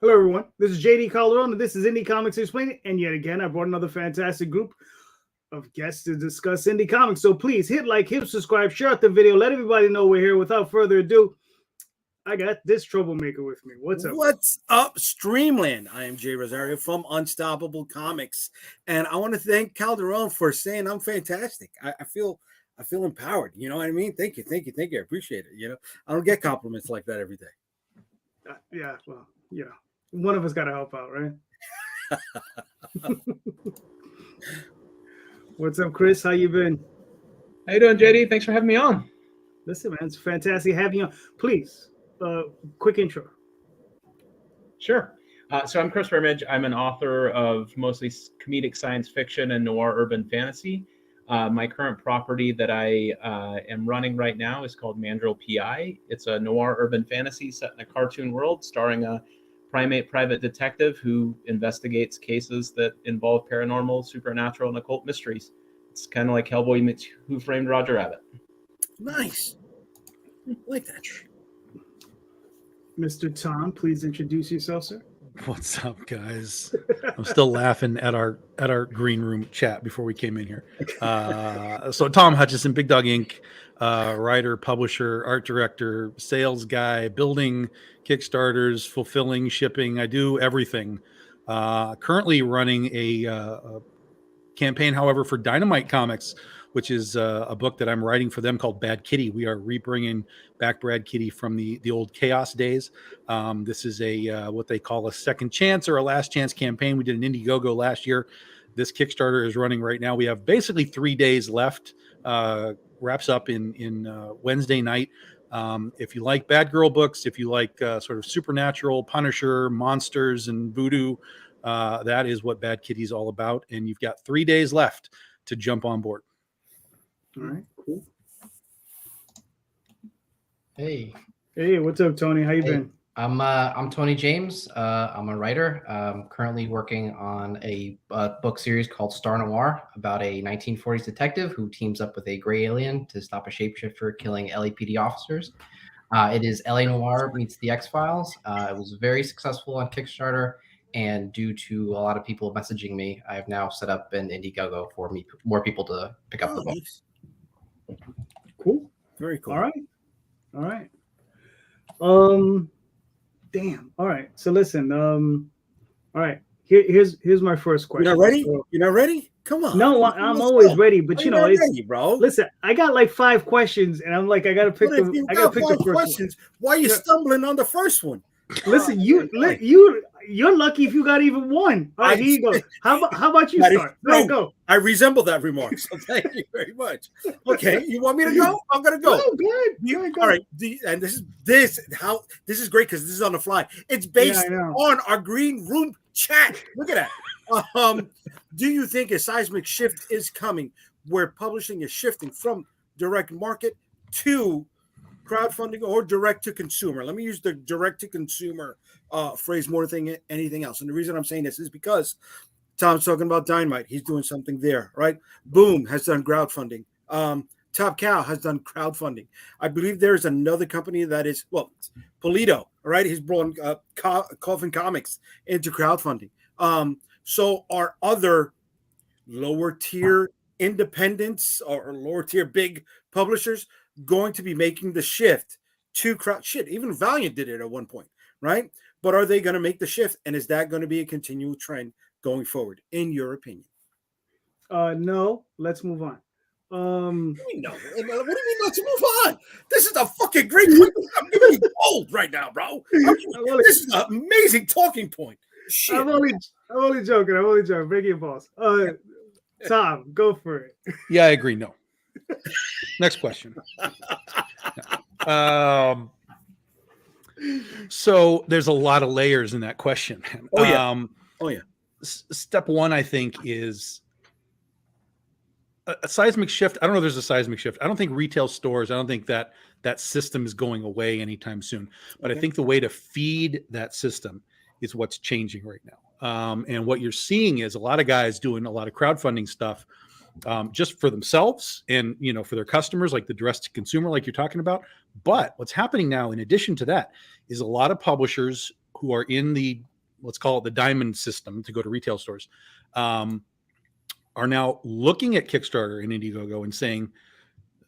Hello, everyone. This is JD Calderon, and this is Indy Comics Explained. And yet again, I brought another fantastic group of guests to discuss indie comics. So please hit like, hit subscribe, share out the video, let everybody know we're here. Without further ado, I got this troublemaker with me. What's up? What's up, Streamland? I am JD Rosario from Unstoppable Comics, and I want to thank Calderon for saying I'm fantastic. I feel empowered. You know what I mean? Thank you. I appreciate it. You know, I don't get compliments like that every day. Yeah, well, yeah. One of us got to help out, right? What's up, Chris? How you been? How you doing, JD? Thanks for having me on. Listen, man, it's fantastic having you on. Please, quick intro. Sure. So I'm Chris Brimmage. I'm an author of mostly comedic science fiction and noir urban fantasy. My current property that I am running right now is called Mandrill PI. It's a noir urban fantasy set in a cartoon world starring a primate private detective who investigates cases that involve paranormal, supernatural, and occult mysteries. It's kind of like Hellboy meets Who Framed Roger Rabbit. Nice. I like that. Mr. Tom, please introduce yourself, sir. What's up, guys? I'm still laughing at our green room chat before we came in here. So Tom Hutchson, Big Dog Inc., writer, publisher, art director, sales guy, building Kickstarters, fulfilling, shipping. I do everything. Currently running a campaign, however, for Dynamite Comics, which is a book that I'm writing for them called Bad Kitty. We are rebringing back Brad Kitty from the old Chaos days. This is a what they call a second chance or a last chance campaign. We did an Indiegogo last year. This Kickstarter is running right now. We have basically 3 days left. Wraps up in Wednesday night. If you like bad girl books, if you like sort of supernatural, Punisher, monsters, and voodoo, that is what Bad Kitty is all about. And you've got 3 days left to jump on board. All right, cool. Hey, what's up, Tony? How you been? I'm Tony James. I'm a writer. Currently working on a book series called Star Noir about a 1940s detective who teams up with a gray alien to stop a shapeshifter killing LAPD officers. It is LA Noir meets the X-Files. It was very successful on Kickstarter, and due to a lot of people messaging me, I have now set up an Indiegogo for more people to pick up the book. Cool. Very cool. All right. Damn. All right. So listen. All right. Here's my first question. You're not ready? You're not ready? Come on. No, I'm always ready. But you know, it's ready, bro. Listen, I got like 5 questions, and I'm like, I gotta pick them. I gotta pick the first questions. Why are you stumbling on the first one? Listen, you're lucky if you got even one. All right, here you go. How about you start? Go. I resemble that remark, so thank you very much. Okay, you want me to go? I'm gonna go. Oh, good. All right, and this is great because this is on the fly. It's based on our green room chat. Look at that. Do you think a seismic shift is coming where publishing is shifting from direct market to crowdfunding or direct to consumer? Let me use the direct to consumer phrase more than anything else. And the reason I'm saying this is because Tom's talking about Dynamite. He's doing something there, right? Boom has done crowdfunding. Top Cow has done crowdfunding. I believe there's another company that is, Polito, right? He's brought Coffin Comics into crowdfunding. So are other lower tier independents or lower tier big publishers going to be making the shift to crowd? Shit, even Valiant did it at one point, right? But are they going to make the shift? And is that going to be a continual trend going forward, in your opinion? No, let's move on. What do you mean let's move on? This is a fucking great point. I'm giving you gold right now, bro. This is an amazing talking point. Shit. I'm only joking. Break your balls. Tom, go for it. Yeah, I agree. No. Next question. So there's a lot of layers in that question. Oh yeah. Step one, I think, is a seismic shift. I don't know if there's a seismic shift. I don't think retail stores, I don't think that system is going away anytime soon. But I think the way to feed that system is what's changing right now. And what you're seeing is a lot of guys doing a lot of crowdfunding stuff just for themselves and, for their customers, like the direct to consumer, like you're talking about. But what's happening now, in addition to that, is a lot of publishers who are in the let's call it the diamond system to go to retail stores, are now looking at Kickstarter and Indiegogo and saying,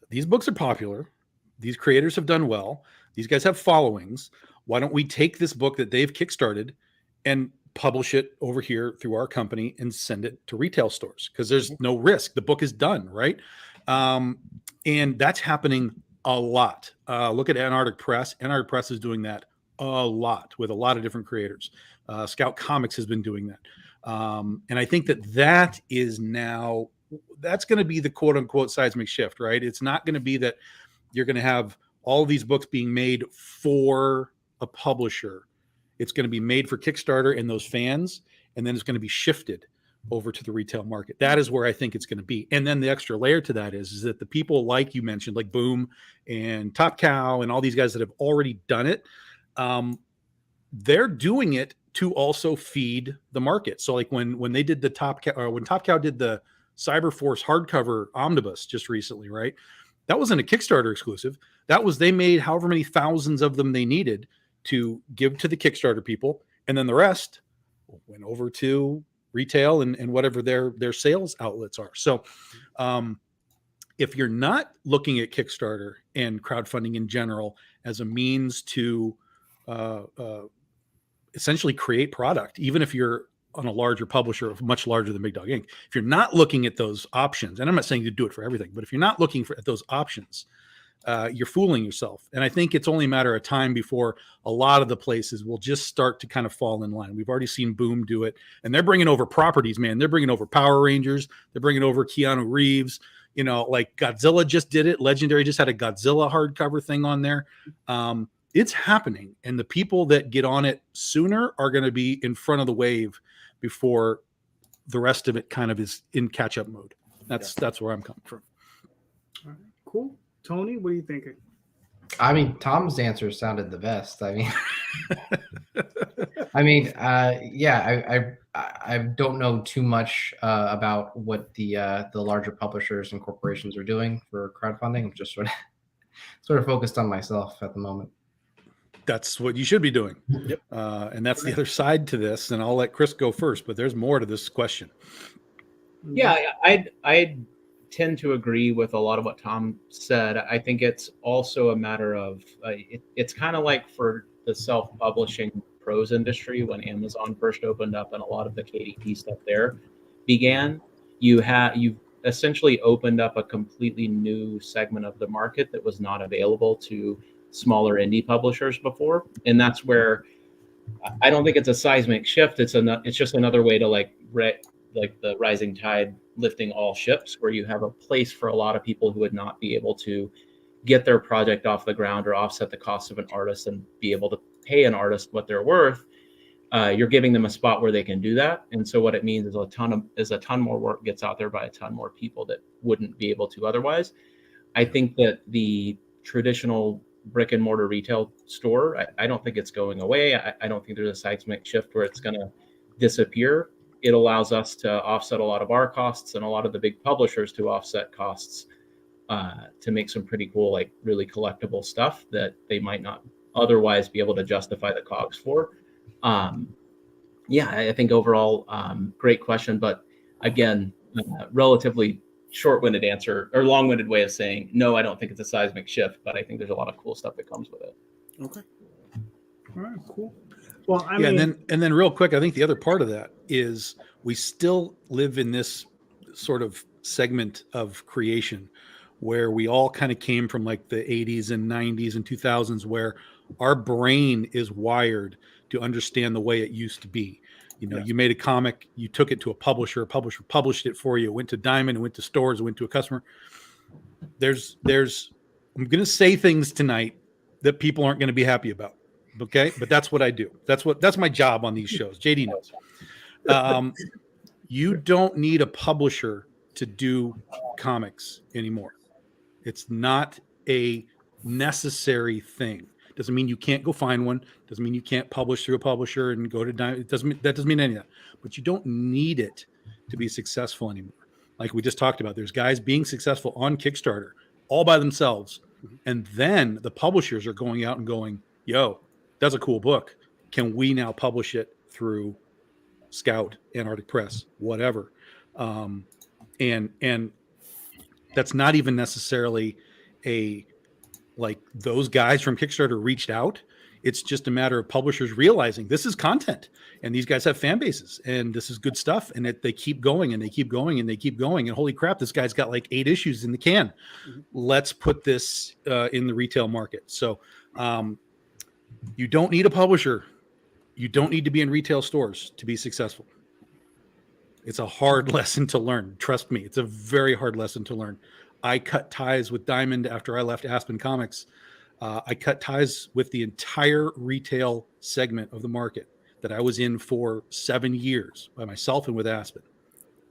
these books are popular. These creators have done well. These guys have followings. Why don't we take this book that they've kickstarted and publish it over here through our company and send it to retail stores? Because there's no risk. The book is done, right? And that's happening a lot. Look at Antarctic Press. Antarctic Press is doing that a lot with a lot of different creators. Scout Comics has been doing that. And I think that is now, that's going to be the quote unquote seismic shift, right? It's not going to be that you're going to have all of these books being made for a publisher. It's going to be made for Kickstarter and those fans, and then it's going to be shifted over to the retail market. That is where I think it's going to be. And then the extra layer to that is that the people like you mentioned, like Boom and Top Cow and all these guys that have already done it, they're doing it to also feed the market. So like when they did the Top Cow, or when Top Cow did the Cyberforce hardcover omnibus just recently, right? That wasn't a Kickstarter exclusive. That was, they made however many thousands of them they needed to give to the Kickstarter people. And then the rest went over to retail and whatever their sales outlets are. So if you're not looking at Kickstarter and crowdfunding in general as a means to essentially create product, even if you're on a larger publisher, much larger than Big Dog Inc., if you're not looking at those options, and I'm not saying you do it for everything, but if you're not looking at those options, you're fooling yourself. And I think it's only a matter of time before a lot of the places will just start to kind of fall in line. We've already seen Boom do it, and they're bringing over properties, man. They're bringing over Power Rangers. They're bringing over Keanu Reeves. You know, like Godzilla just did it. Legendary just had a Godzilla hardcover thing on there. It's happening, and the people that get on it sooner are going to be in front of the wave before the rest of it kind of is in catch-up mode. That's where I'm coming from. All right, cool. Tony, what are you thinking? I mean, Tom's answer sounded the best. I mean, I don't know too much about what the larger publishers and corporations are doing for crowdfunding. I'm just sort of focused on myself at the moment. That's what you should be doing. Yep. And that's the other side to this. And I'll let Chris go first, but there's more to this question. Yeah, I tend to agree with a lot of what Tom said. I think it's also a matter of it's kind of like for the self-publishing prose industry when Amazon first opened up and a lot of the KDP stuff there began. You've essentially opened up a completely new segment of the market that was not available to smaller indie publishers before, and that's where I don't think it's a seismic shift. It's just another way to like the rising tide lifting all ships, where you have a place for a lot of people who would not be able to get their project off the ground or offset the cost of an artist and be able to pay an artist what they're worth. You're giving them a spot where they can do that. And so what it means is a ton more work gets out there by a ton more people that wouldn't be able to otherwise. I think that the traditional brick and mortar retail store, I don't think it's going away. I don't think there's a seismic shift where it's going to disappear. It allows us to offset a lot of our costs and a lot of the big publishers to offset costs to make some pretty cool, like really collectible stuff that they might not otherwise be able to justify the COGS for. I think overall, great question. But again, relatively short-winded answer or long-winded way of saying, no, I don't think it's a seismic shift, but I think there's a lot of cool stuff that comes with it. Okay. All right, cool. Well, I mean, and then real quick, I think the other part of that is we still live in this sort of segment of creation where we all kind of came from like the 80s and 90s and 2000s, where our brain is wired to understand the way it used to be. You know, you made a comic, you took it to a publisher published it for you, it went to Diamond, it went to stores, it went to a customer. There's I'm going to say things tonight that people aren't going to be happy about. Okay. But that's what I do. That's my job on these shows. JD knows. You don't need a publisher to do comics anymore. It's not a necessary thing. Doesn't mean you can't go find one. Doesn't mean you can't publish through a publisher and go to Diamond. That doesn't mean any of that. But you don't need it to be successful anymore. Like we just talked about, there's guys being successful on Kickstarter all by themselves. And then the publishers are going out and going, yo, that's a cool book. Can we now publish it through Scout, Antarctic Press, whatever. And that's not even necessarily like those guys from Kickstarter reached out. It's just a matter of publishers realizing this is content and these guys have fan bases and this is good stuff. And they keep going and they keep going and they keep going. And holy crap, this guy's got like 8 issues in the can. Let's put this in the retail market. So you don't need a publisher. You don't need to be in retail stores to be successful. It's a hard lesson to learn. Trust me, it's a very hard lesson to learn. I cut ties with Diamond after I left Aspen Comics. I cut ties with the entire retail segment of the market that I was in for 7 years by myself and with Aspen.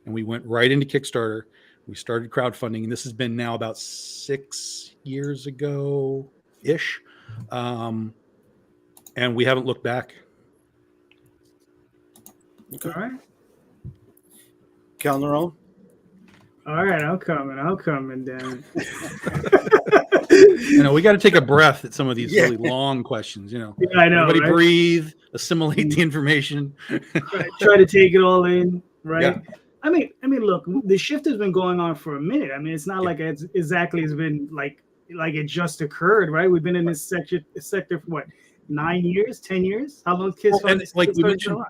And we went right into Kickstarter. We started crowdfunding, and this has been now about 6 years ago-ish. And we haven't looked back. All right. Calderon. All right, I'm coming, damn it. We got to take a breath at some of these really long questions, Yeah, I know. Everybody right? breathe, assimilate the information. Try to take it all in, right? Yeah. I mean, look, the shift has been going on for a minute. I mean, it's not like it's been like it just occurred, right? We've been in this sector for what, 9 years, 10 years? How long kids? And like we mentioned,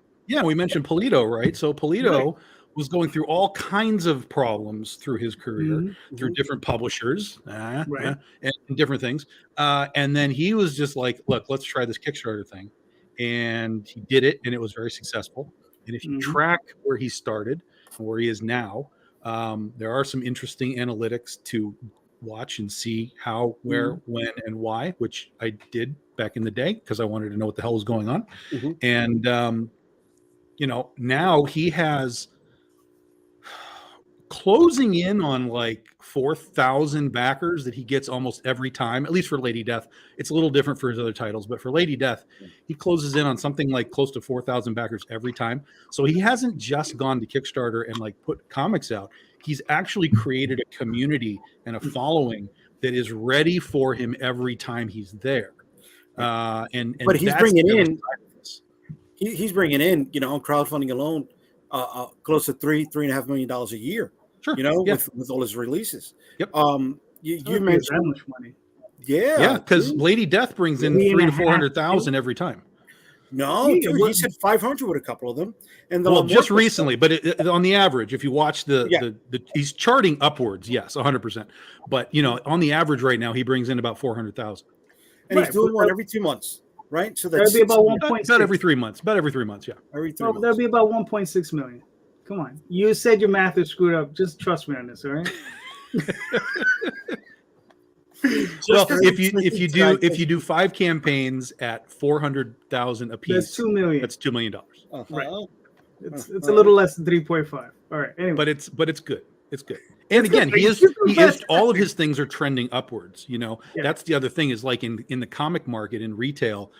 we mentioned Polito, right? So Polito was going through all kinds of problems through his career, through different publishers, and different things. And then he was just like, look, let's try this Kickstarter thing. And he did it, and it was very successful. And if you track where he started and where he is now, there are some interesting analytics to watch and see how, where, when, and why, which I did back in the day because I wanted to know what the hell was going on. And, now he has closing in on like 4,000 backers that he gets almost every time, at least for Lady Death. It's a little different for his other titles, but for Lady Death, he closes in on something like close to 4,000 backers every time. So he hasn't just gone to Kickstarter and like put comics out. He's actually created a community and a following that is ready for him every time he's there. But he's bringing in, he's bringing in, on crowdfunding alone, close to $3.5 million a year. Sure. With all his releases. Yep. You mentioned that much money. Yeah, because Lady Death brings in 300,000 to 400,000 every time. No, dude, he said 500 with a couple of them, and just recently. But on the average, if you watch the he's charting upwards, yes, 100%. But on the average right now, he brings in about 400,000, and he's doing one every 2 months, right? So that'd be about 1.6. About every 3 months. About every 3 months, yeah. Every 3 months. That'd be about 1.6 million. Come on, you said your math is screwed up. Just trust me on this, all right? Well, if you do 5 campaigns at 400,000 a piece, that's $2 million. That's $2 million. Right. It's a little less than 3.5. All right. Anyway, but it's good. It's good. And again, he is all of his things are trending upwards. That's the other thing is like in the comic market in retail,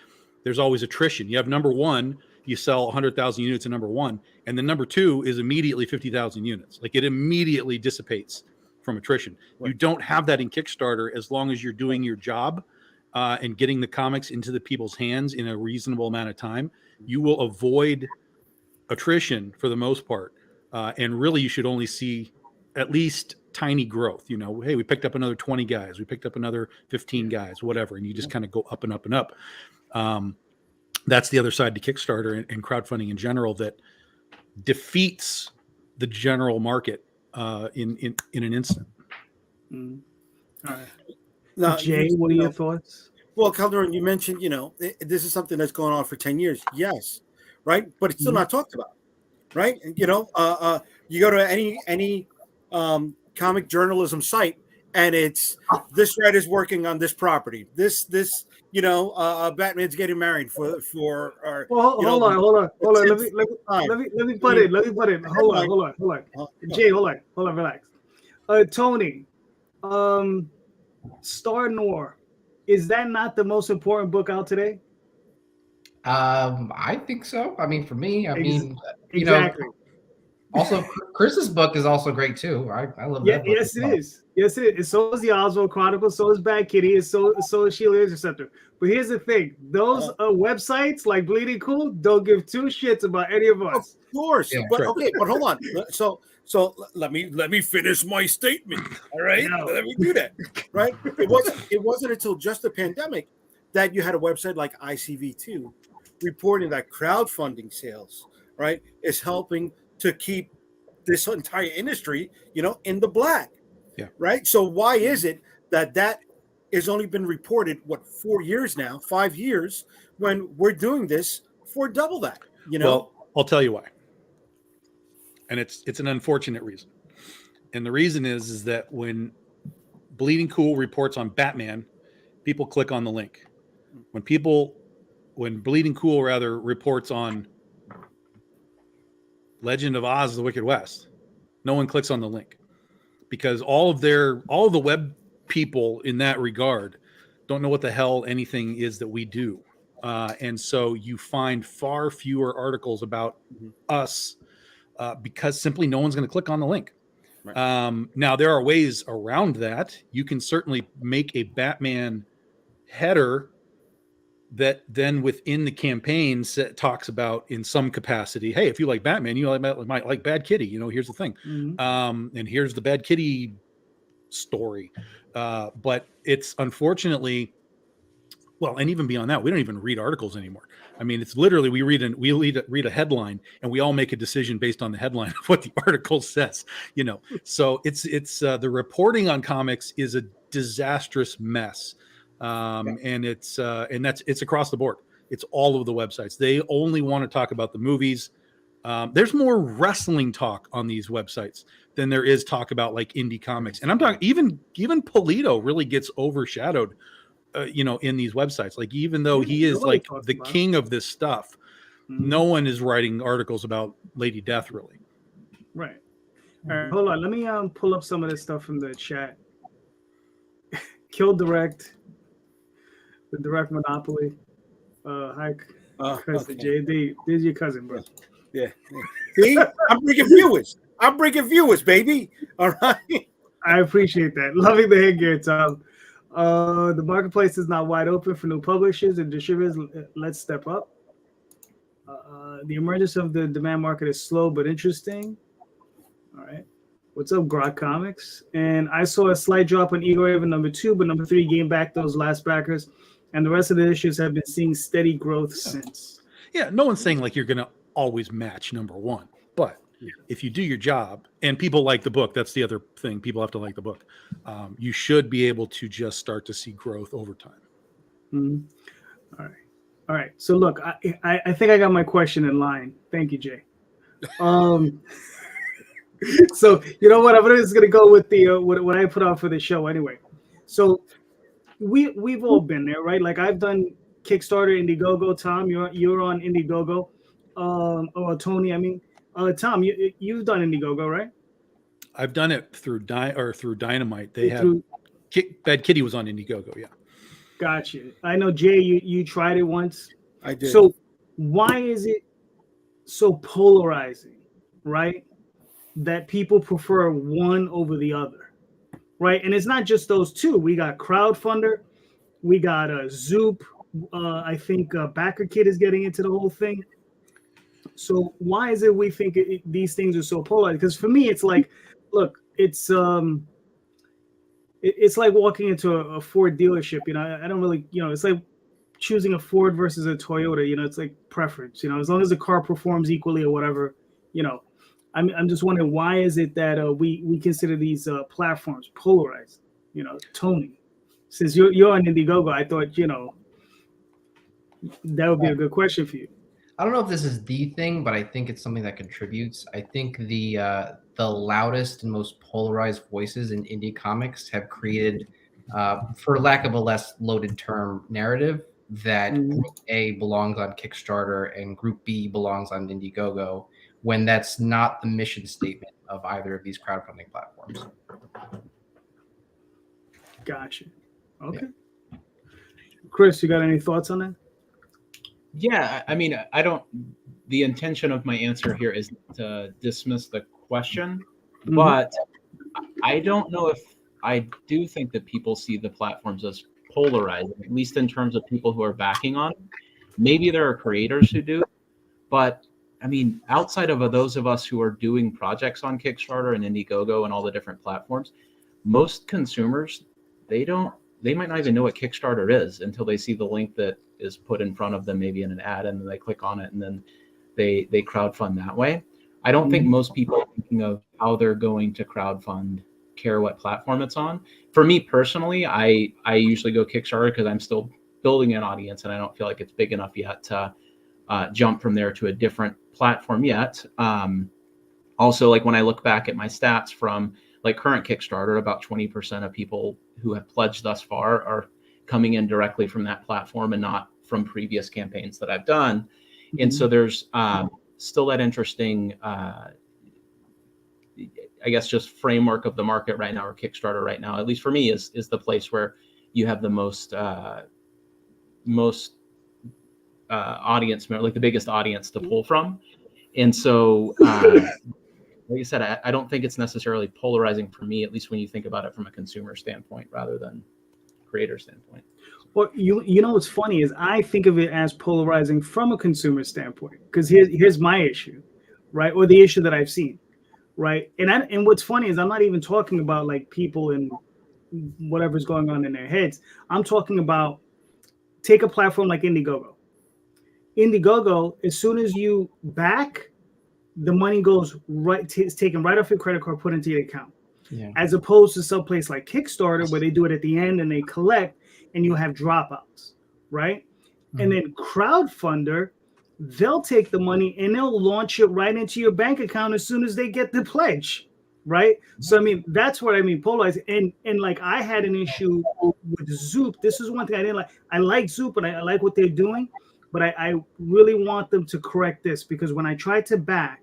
there's always attrition. You have number one, you sell 100,000 units in number one, and then number two is immediately 50,000 units. Like it immediately dissipates from attrition. Right. You don't have that in Kickstarter as long as you're doing your job and getting the comics into the people's hands in a reasonable amount of time. You will avoid attrition for the most part. And really you should only see at least tiny growth. Hey, we picked up another 20 guys. We picked up another 15 guys, whatever. And you just kind of go up and up and up. That's the other side to Kickstarter and crowdfunding in general that defeats the general market in an instant. All right. Now, Jay, what are your thoughts? Well, Calderon, you mentioned, this is something that's going on for 10 years. Yes. Right. But it's still not talked about. Right. And, you go to any comic journalism site and it's this writer's working on this property. This Batman's getting married for hold on. Let me put it. Hold on. Jay, hold on, relax. Tony, Star Noir, is that not the most important book out today? I think so. I mean, for me, exactly. Also, Chris's book is also great too. I love that book. Yes, it is. Yes, it is. So is the Oswald Chronicles. So is Bad Kitty. And so is Sheila Interceptor. But here's the thing: those websites like Bleeding Cool don't give two shits about any of us. Of course, Yeah, but okay, but hold on. So let me finish my statement. All right, let me do that. Right? It wasn't until just the pandemic that you had a website like ICV2 reporting that crowdfunding sales, right, is helping to keep this entire industry, in the black. Yeah. Right. So why is it that has only been reported 4 years now, 5 years, when we're doing this for double that? Well, I'll tell you why. And it's an unfortunate reason. And the reason is that when Bleeding Cool reports on Batman, people click on the link. When Bleeding Cool reports on Legend of Oz: The Wicked West, no one clicks on the link, because all of the web people in that regard don't know what the hell anything is that we do. And so you find far fewer articles about us because simply no one's going to click on the link. Right. Now, there are ways around that. You can certainly make a Batman header that then within the campaign talks about in some capacity, hey, if you like Batman, you might like Bad Kitty. Here's the thing. Mm-hmm. And here's the Bad Kitty story. But it's unfortunately, and even beyond that, we don't even read articles anymore. I mean, it's literally we read a headline and we all make a decision based on the headline of what the article says. So it's the reporting on comics is a disastrous mess, and it's across the board. It's all of the websites. They only want to talk about the movies. There's more wrestling talk on these websites than there is talk about like indie comics. And I'm talking even Polito really gets overshadowed. In these websites, like even though he is like the king of this stuff, no one is writing articles about Lady Death, really. Right. All right, hold on. Let me pull up some of this stuff from the chat. Kill Direct, the Direct Monopoly. Hi, cousin JD. This is your cousin, bro. Yeah. See, I'm bringing viewers, baby. All right. I appreciate that. Loving the headgear, Tom. The marketplace is not wide open for new publishers and distributors. Let's step up. The emergence of the demand market is slow but interesting. All right. What's up, Grok Comics? And I saw a slight drop on Eagle Raven #2, but #3 gained back those last backers. And the rest of the issues have been seeing steady growth since. Yeah, no one's saying like you're going to always match #1. But if you do your job, and people like the book, that's the other thing. People have to like the book. You should be able to just start to see growth over time. Mm-hmm. All right. So look, I think I got my question in line. Thank you, Jay. So you know what? I'm just gonna go with the what I put out for the show anyway. So we've all been there, right? Like I've done Kickstarter, Indiegogo. Tom, you're on Indiegogo. Tony, I mean. Tom, you've done Indiegogo, right? I've done it through Dynamite. They have Bad Kitty was on Indiegogo, yeah. Gotcha. I know, Jay, you tried it once. I did. So why is it so polarizing, right? That people prefer one over the other, right? And it's not just those two. We got Crowdfunder, we got Zoop. I think Backer Kid is getting into the whole thing. So why is it we think these things are so polarized? Because for me, it's like, look, it's like walking into a Ford dealership. I don't really, it's like choosing a Ford versus a Toyota. It's like preference. As long as the car performs equally or whatever. I'm just wondering, why is it that we consider these platforms polarized? Tony, since you're on Indiegogo, I thought that would be a good question for you. I don't know if this is the thing, but I think it's something that contributes. I think the loudest and most polarized voices in indie comics have created, for lack of a less loaded term, narrative that Group A belongs on Kickstarter and Group B belongs on Indiegogo, when that's not the mission statement of either of these crowdfunding platforms. Gotcha. Okay. Yeah. Chris, you got any thoughts on that? Yeah, I mean, I don't the intention of my answer here is to dismiss the question, but I don't know if I do think that people see the platforms as polarizing, at least in terms of people who are backing on. Maybe there are creators who do, but I mean, outside of those of us who are doing projects on Kickstarter and Indiegogo and all the different platforms, most consumers, they might not even know what Kickstarter is until they see the link that is put in front of them, maybe in an ad, and then they click on it and then they crowdfund that way. I don't think most people thinking of how they're going to crowdfund care what platform it's on. For me personally, I usually go Kickstarter because I'm still building an audience and I don't feel like it's big enough yet to jump from there to a different platform yet. Also, like when I look back at my stats from like current Kickstarter, about 20% of people who have pledged thus far are coming in directly from that platform and not from previous campaigns that I've done. And so there's still that interesting, I guess, just framework of the market right now, or Kickstarter right now, at least for me, is the place where you have the most audience, like the biggest audience to pull from. And so, like I said, I don't think it's necessarily polarizing for me, at least when you think about it from a consumer standpoint rather than creator standpoint. Well, you know what's funny is I think of it as polarizing from a consumer standpoint, because here's my issue, right? Or the issue that I've seen, right? And what's funny is I'm not even talking about like people and whatever's going on in their heads. I'm talking about, take a platform like Indiegogo. Indiegogo, as soon as you back, the money goes right, it's taken right off your credit card, put into your account. Yeah. As opposed to some place like Kickstarter where they do it at the end and they collect and you have dropouts, right? And then crowdfunder, they'll take the money and they'll launch it right into your bank account as soon as they get the pledge, right? So I mean, that's what I mean, polarized. And like I had an issue with Zoop. This is one thing I didn't like. I like Zoop and I like what they're doing, but I really want them to correct this, because when I tried to back,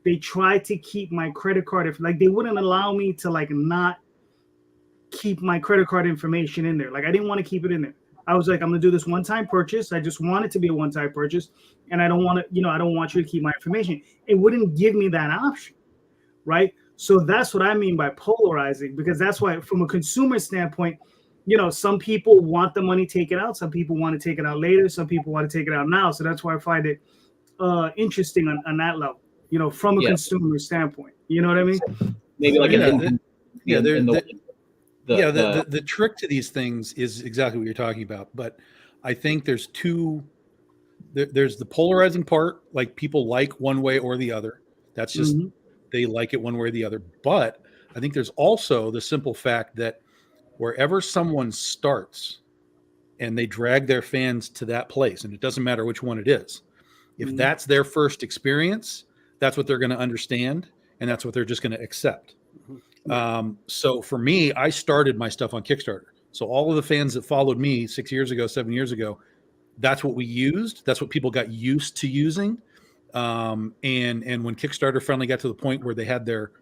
they tried to keep my credit card, like they wouldn't allow me to like not keep my credit card information in there. Like I didn't want to keep it in there. I was like, I'm gonna do this one-time purchase. I just want it to be a one-time purchase, and I don't want to, I don't want you to keep my information. It wouldn't give me that option, right? So that's what I mean by polarizing, because that's why, from a consumer standpoint, some people want the money taken out, some people want to take it out later, some people want to take it out now. So that's why I find it interesting on that level, from a consumer standpoint. You know what I mean? Maybe like the trick to these things is exactly what you're talking about. But I think there's there's the polarizing part, like people like one way or the other. That's just, they like it one way or the other. But I think there's also the simple fact that wherever someone starts and they drag their fans to that place, and it doesn't matter which one it is, if that's their first experience, that's what they're going to understand, and that's what they're just going to accept. So for me, I started my stuff on Kickstarter. So all of the fans that followed me 6 years ago, 7 years ago, that's what we used. That's what people got used to using. And when Kickstarter finally got to the point where they had their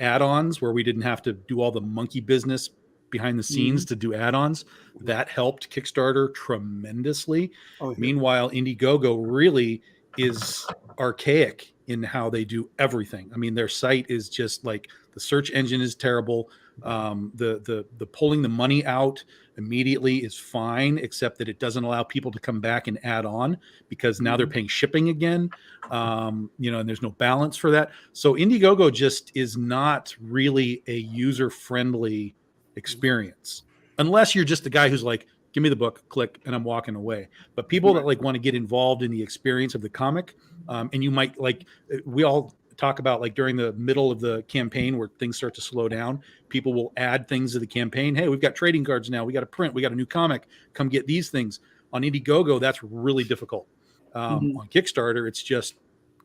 add-ons, where we didn't have to do all the monkey business behind the scenes to do add-ons, that helped Kickstarter tremendously. Meanwhile, Indiegogo really is archaic in how they do everything. I mean, their site is just like, the search engine is terrible. The pulling the money out immediately is fine, except that it doesn't allow people to come back and add on, because now they're paying shipping again. And there's no balance for that. So Indiegogo just is not really a user-friendly experience, unless you're just the guy who's like, give me the book, click, and I'm walking away. But people that like want to get involved in the experience of the comic, and you might like, we all talk about like during the middle of the campaign where things start to slow down, people will add things to the campaign. Hey, we've got trading cards now. We got a print. We got a new comic. Come get these things. On Indiegogo, that's really difficult. On Kickstarter, it's just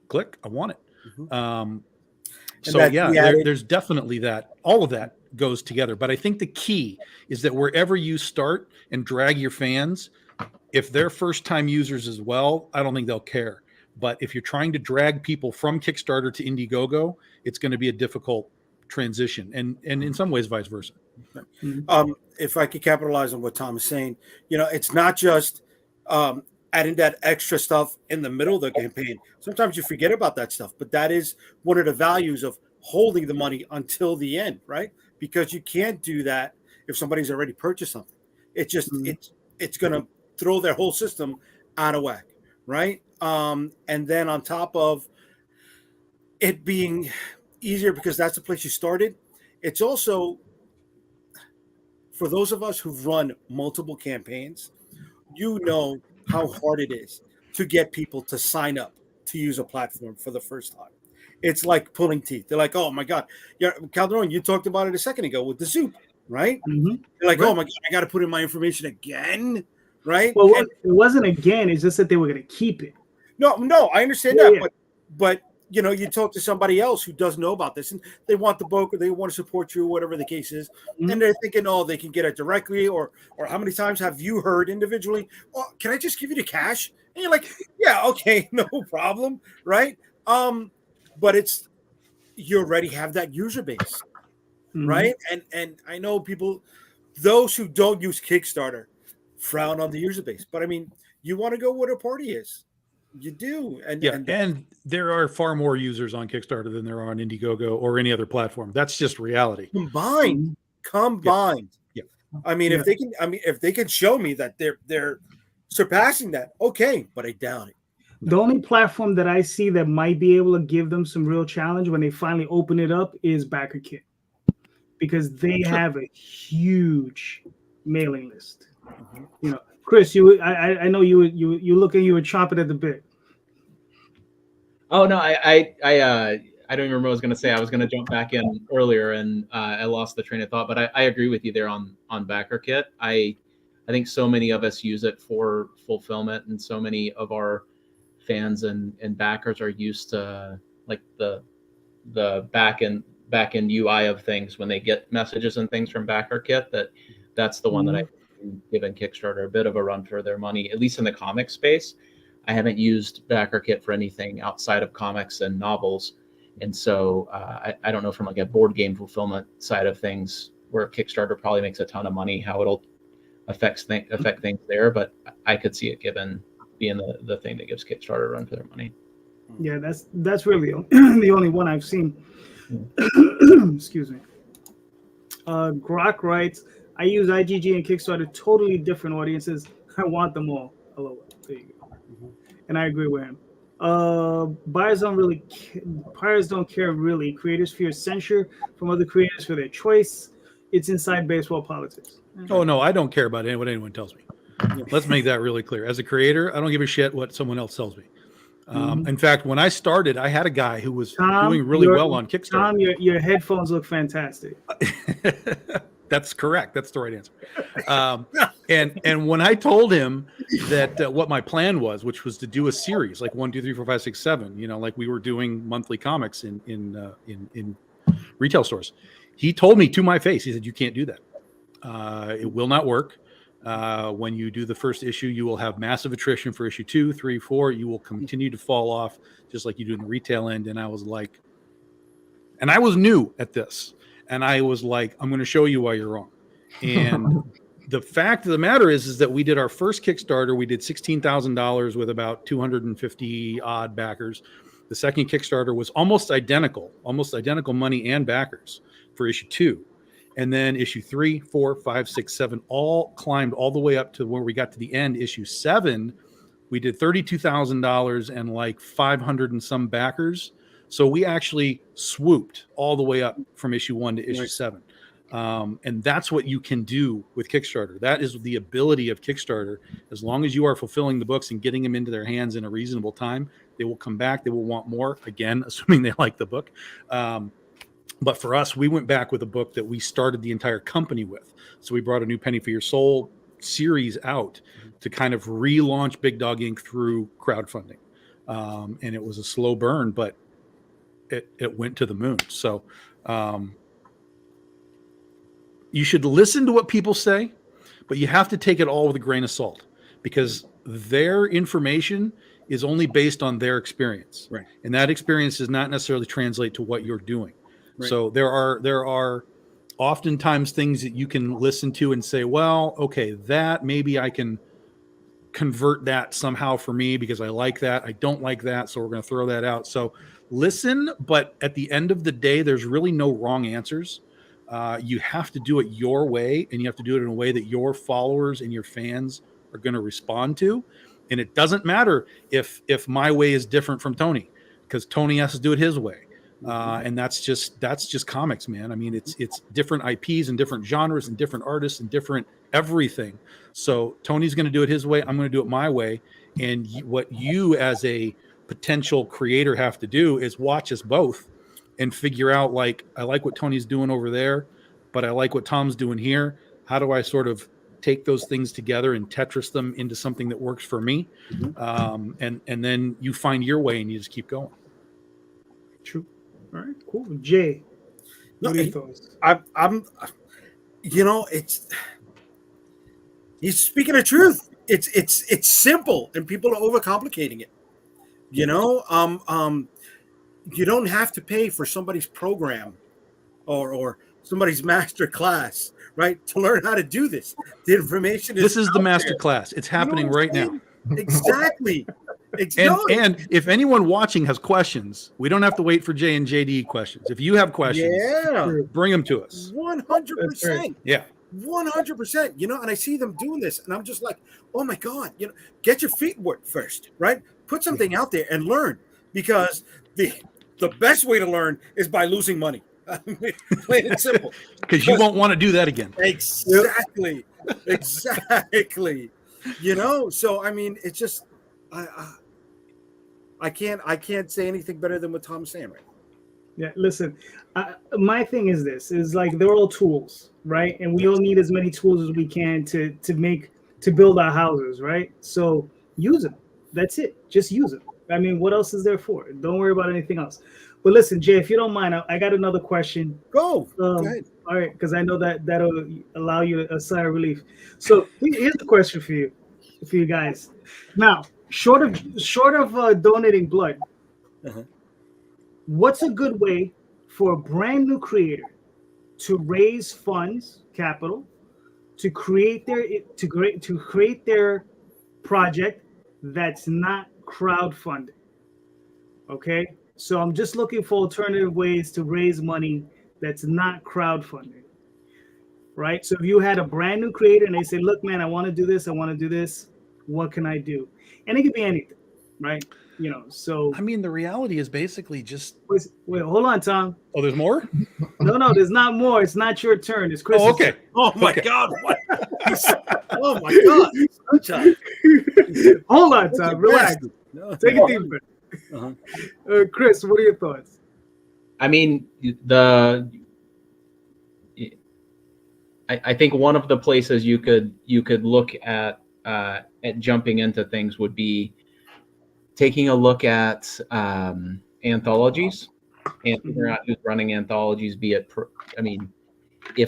click, I want it. There's definitely that. All of that goes together. But I think the key is that wherever you start and drag your fans, if they're first-time users as well, I don't think they'll care. But if you're trying to drag people from Kickstarter to Indiegogo, it's going to be a difficult transition, and in some ways, vice versa. If I could capitalize on what Tom is saying, it's not just adding that extra stuff in the middle of the campaign. Sometimes you forget about that stuff, but that is one of the values of holding the money until the end, right? Because you can't do that if somebody's already purchased something. It just it's going to throw their whole system out of whack, right? And then on top of it being easier because that's the place you started, it's also for those of us who've run multiple campaigns, you know how hard it is to get people to sign up to use a platform for the first time. It's like pulling teeth. They're like, oh my God. Yeah, Calderon, you talked about it a second ago with the soup, right? They're like, oh my God, I got to put in my information again, right? Well, it wasn't again. It's just that they were going to keep it. No, I understand that. But you know, you talk to somebody else who does know about this and they want the book or they want to support you, whatever the case is. And they're thinking, oh, they can get it directly or how many times have you heard individually, oh, can I just give you the cash? And you're like, yeah, okay, no problem. Right. But it's, you already have that user base. Right. And I know people, those who don't use Kickstarter frown on the user base, but I mean, you want to go where a party is. You do. And there are far more users on Kickstarter than there are on Indiegogo or any other platform. That's just reality. Combined. Yeah. I mean, if they can show me that they're surpassing that, okay, but I doubt it. The only platform that I see that might be able to give them some real challenge when they finally open it up is BackerKit, because they have a huge mailing list. You know, Chris, I know you were chomping at the bit. Oh no, I don't even remember what I was going to say. I was going to jump back in earlier and I lost the train of thought. But I agree with you there on BackerKit. I think so many of us use it for fulfillment, and so many of our fans and backers are used to like the back end UI of things when they get messages and things from BackerKit. That's the one that I've given Kickstarter a bit of a run for their money, at least in the comic space. I haven't used BackerKit for anything outside of comics and novels. And so I don't know from like a board game fulfillment side of things where Kickstarter probably makes a ton of money, how it'll affect things there. But I could see it being the thing that gives Kickstarter a run for their money. Yeah, that's really the only one I've seen. Excuse me. Grok writes, I use IGG and Kickstarter, totally different audiences. I want them all. Hello. There you go. And I agree with him. Buyers don't care really. Creators fear censure from other creators for their choice. It's inside baseball politics. Oh no, I don't care about what anyone tells me. Let's make that really clear. As a creator, I don't give a shit what someone else tells me. In fact, when I started, I had a guy who was doing really well on Kickstarter. Tom, your headphones look fantastic. That's correct. That's the right answer. And when I told him that what my plan was, which was to do a series like 1, 2, 3, 4, 5, 6, 7, you know, like we were doing monthly comics in retail stores, he told me to my face, he said, "You can't do that. It will not work. When you do the first issue, you will have massive attrition for issue 2, 3, 4. You will continue to fall off just like you do in the retail end." And I was like, and I was new at this. And I was like, I'm going to show you why you're wrong. And the fact of the matter is that we did our first Kickstarter. We did $16,000 with about 250 odd backers. The second Kickstarter was almost identical money and backers for issue 2. And then issue 3, 4, 5, 6, 7, all climbed all the way up to where we got to the end. Issue 7, we did $32,000 and like 500 and some backers. So we actually swooped all the way up from issue 1 to issue 7. And that's what you can do with Kickstarter. That is the ability of Kickstarter. As long as you are fulfilling the books and getting them into their hands in a reasonable time, they will come back. They will want more, again, assuming they like the book. But for us, we went back with a book that we started the entire company with. So we brought a new Penny for Your Soul series out to kind of relaunch Big Dog Ink through crowdfunding. And it was a slow burn, but it went to the moon. So you should listen to what people say, but you have to take it all with a grain of salt, because their information is only based on their experience. Right. And that experience does not necessarily translate to what you're doing. Right. So there are oftentimes things that you can listen to and say, well, okay, that maybe I can convert that somehow for me because I like that. I don't like that. So we're going to throw that out. So listen, but at the end of the day, there's really no wrong answers. You have to do it your way, and you have to do it in a way that your followers and your fans are going to respond to. And it doesn't matter if my way is different from Tony, because Tony has to do it his way. And that's just comics, man. I mean, it's different IPs and different genres and different artists and different everything. So Tony's going to do it his way. I'm going to do it my way. And what you as a potential creator have to do is watch us both and figure out, like, I like what Tony's doing over there, but I like what Tom's doing here. How do I sort of take those things together and Tetris them into something that works for me? And then you find your way and you just keep going. True. All right, cool. Jay, what are your thoughts? I'm he's speaking the truth. It's simple, and people are overcomplicating it. You don't have to pay for somebody's program or somebody's master class, right, to learn how to do this. The information is this is the master class. It's happening right now. Exactly. And if anyone watching has questions, we don't have to wait for Jay and JD questions. If you have questions, bring them to us. 100%. Yeah. 100%. And I see them doing this, and I'm just like, oh my God, get your feet wet first, right? Put something out there and learn, because the best way to learn is by losing money. Plain and simple. Because you won't want to do that again. Exactly. Exactly. So I mean, it's just I can't say anything better than what Tom's saying right now. Yeah, listen, my thing is this, is like, they're all tools, right? And we all need as many tools as we can to build our houses, right? So use them. That's it. Just use them. I mean, what else is there for? Don't worry about anything else. But listen, Jay, if you don't mind, I got another question. Go ahead. All right, because I know that'll allow you a sigh of relief. So here's the question for you guys. Now, short of donating blood, what's a good way for a brand new creator to raise funds, capital, to create their project that's not crowdfunded? Okay, so I'm just looking for alternative ways to raise money that's not crowdfunding, right? So if you had a brand new creator and they say, look, man, I want to do this, what can I do? And it could be anything, right? So I mean, the reality is basically just wait, hold on, Tom. Oh, there's more? No, there's not more. It's not your turn. It's Chris. Oh, okay. Oh my God. What? Oh my God. Hold on, Tom. Relax. Take a deep breath. Chris, what are your thoughts? I mean, I think one of the places you could look at jumping into things would be taking a look at anthologies and figuring out who's running anthologies. If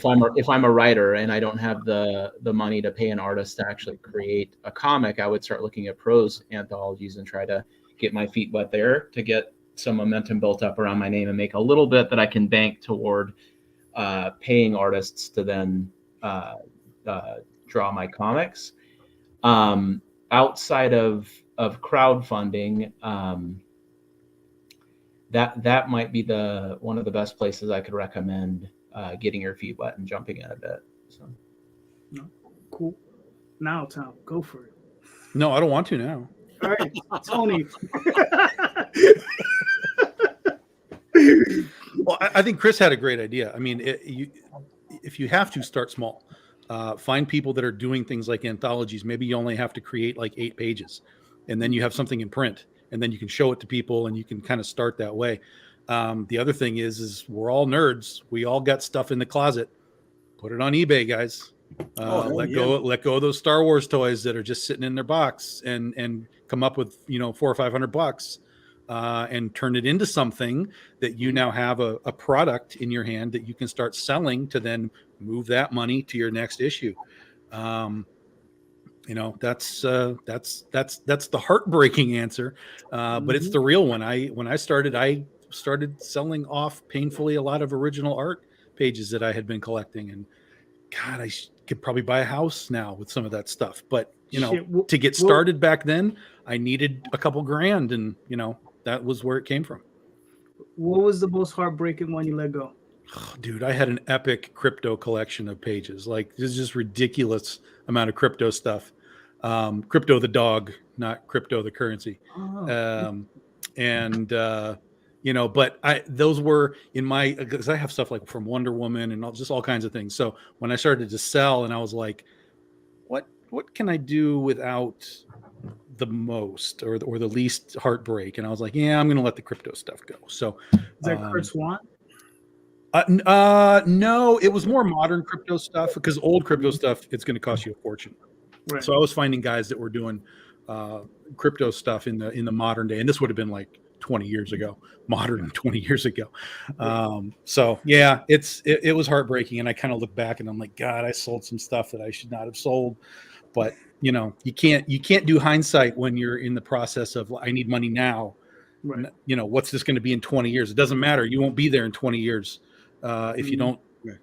I'm a writer and I don't have the money to pay an artist to actually create a comic, I would start looking at prose anthologies and try to get my feet wet there to get some momentum built up around my name and make a little bit that I can bank toward paying artists to then draw my comics. Outside of crowdfunding, that might be one of the best places I could recommend getting your feet wet and jumping in a bit. So, cool. Now, Tom, go for it. No, I don't want to now. All right, Tony. Well, I think Chris had a great idea. I mean, if you have to, start small. Find people that are doing things like anthologies. Maybe you only have to create like 8 pages, and then you have something in print, and then you can show it to people, and you can kind of start that way. The other thing is we're all nerds. We all got stuff in the closet. Put it on eBay, guys. Let go of those Star Wars toys that are just sitting in their box, and come up with $400 or $500, and turn it into something that you now have a product in your hand that you can start selling to then move that money to your next issue. That's the heartbreaking answer, but it's the real one. When I started selling off painfully a lot of original art pages that I had been collecting, and God, I could probably buy a house now with some of that stuff, but to get started back then, I needed a couple grand, and that was where it came from. What was the most heartbreaking one you let go? Oh, dude, I had an epic crypto collection of pages. Like, this is just ridiculous amount of crypto stuff. Crypto the dog, not crypto the currency. But those were in my, because I have stuff like from Wonder Woman and just all kinds of things. So when I started to sell, and I was like, what can I do without the most or the least heartbreak? And I was like, yeah, I'm going to let the crypto stuff go. So is that Kurt Swan? No, it was more modern crypto stuff, because old crypto stuff, it's going to cost you a fortune. Right. So I was finding guys that were doing crypto stuff in the modern day, and this would have been like 20 years ago, modern 20 years ago. So yeah, it was heartbreaking, and I kind of look back and I'm like, God, I sold some stuff that I should not have sold. But you can't do hindsight when you're in the process of, I need money now. Right. What's this going to be in 20 years? It doesn't matter. You won't be there in 20 years if you don't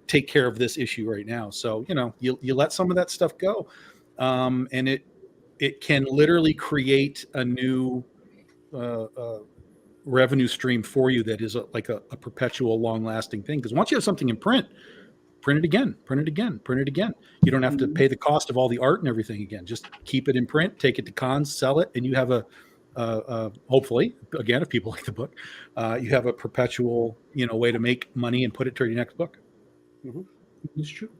take care of this issue right now. So you let some of that stuff go, and it can literally create a new revenue stream for you that is like a perpetual, long-lasting thing. Because once you have something in print it again, print it again, print it again. You don't have to pay the cost of all the art and everything again. Just keep it in print, take it to cons, sell it, and you have hopefully, again, if people like the book, you have a perpetual, way to make money and put it toward your next book. Mm-hmm. It's true.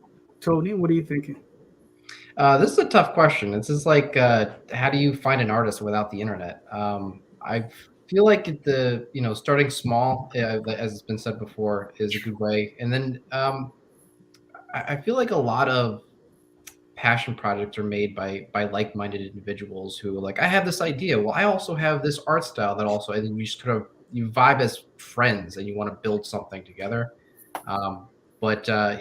Tony, what are you thinking? This is a tough question. This is like, how do you find an artist without the internet? I feel like starting small, as it's been said before, is a good way. And then I feel like a lot of passion projects are made by like-minded individuals who are like, I have this idea. Well, I also have this art style that also, and then you just you vibe as friends and you want to build something together. I don't know.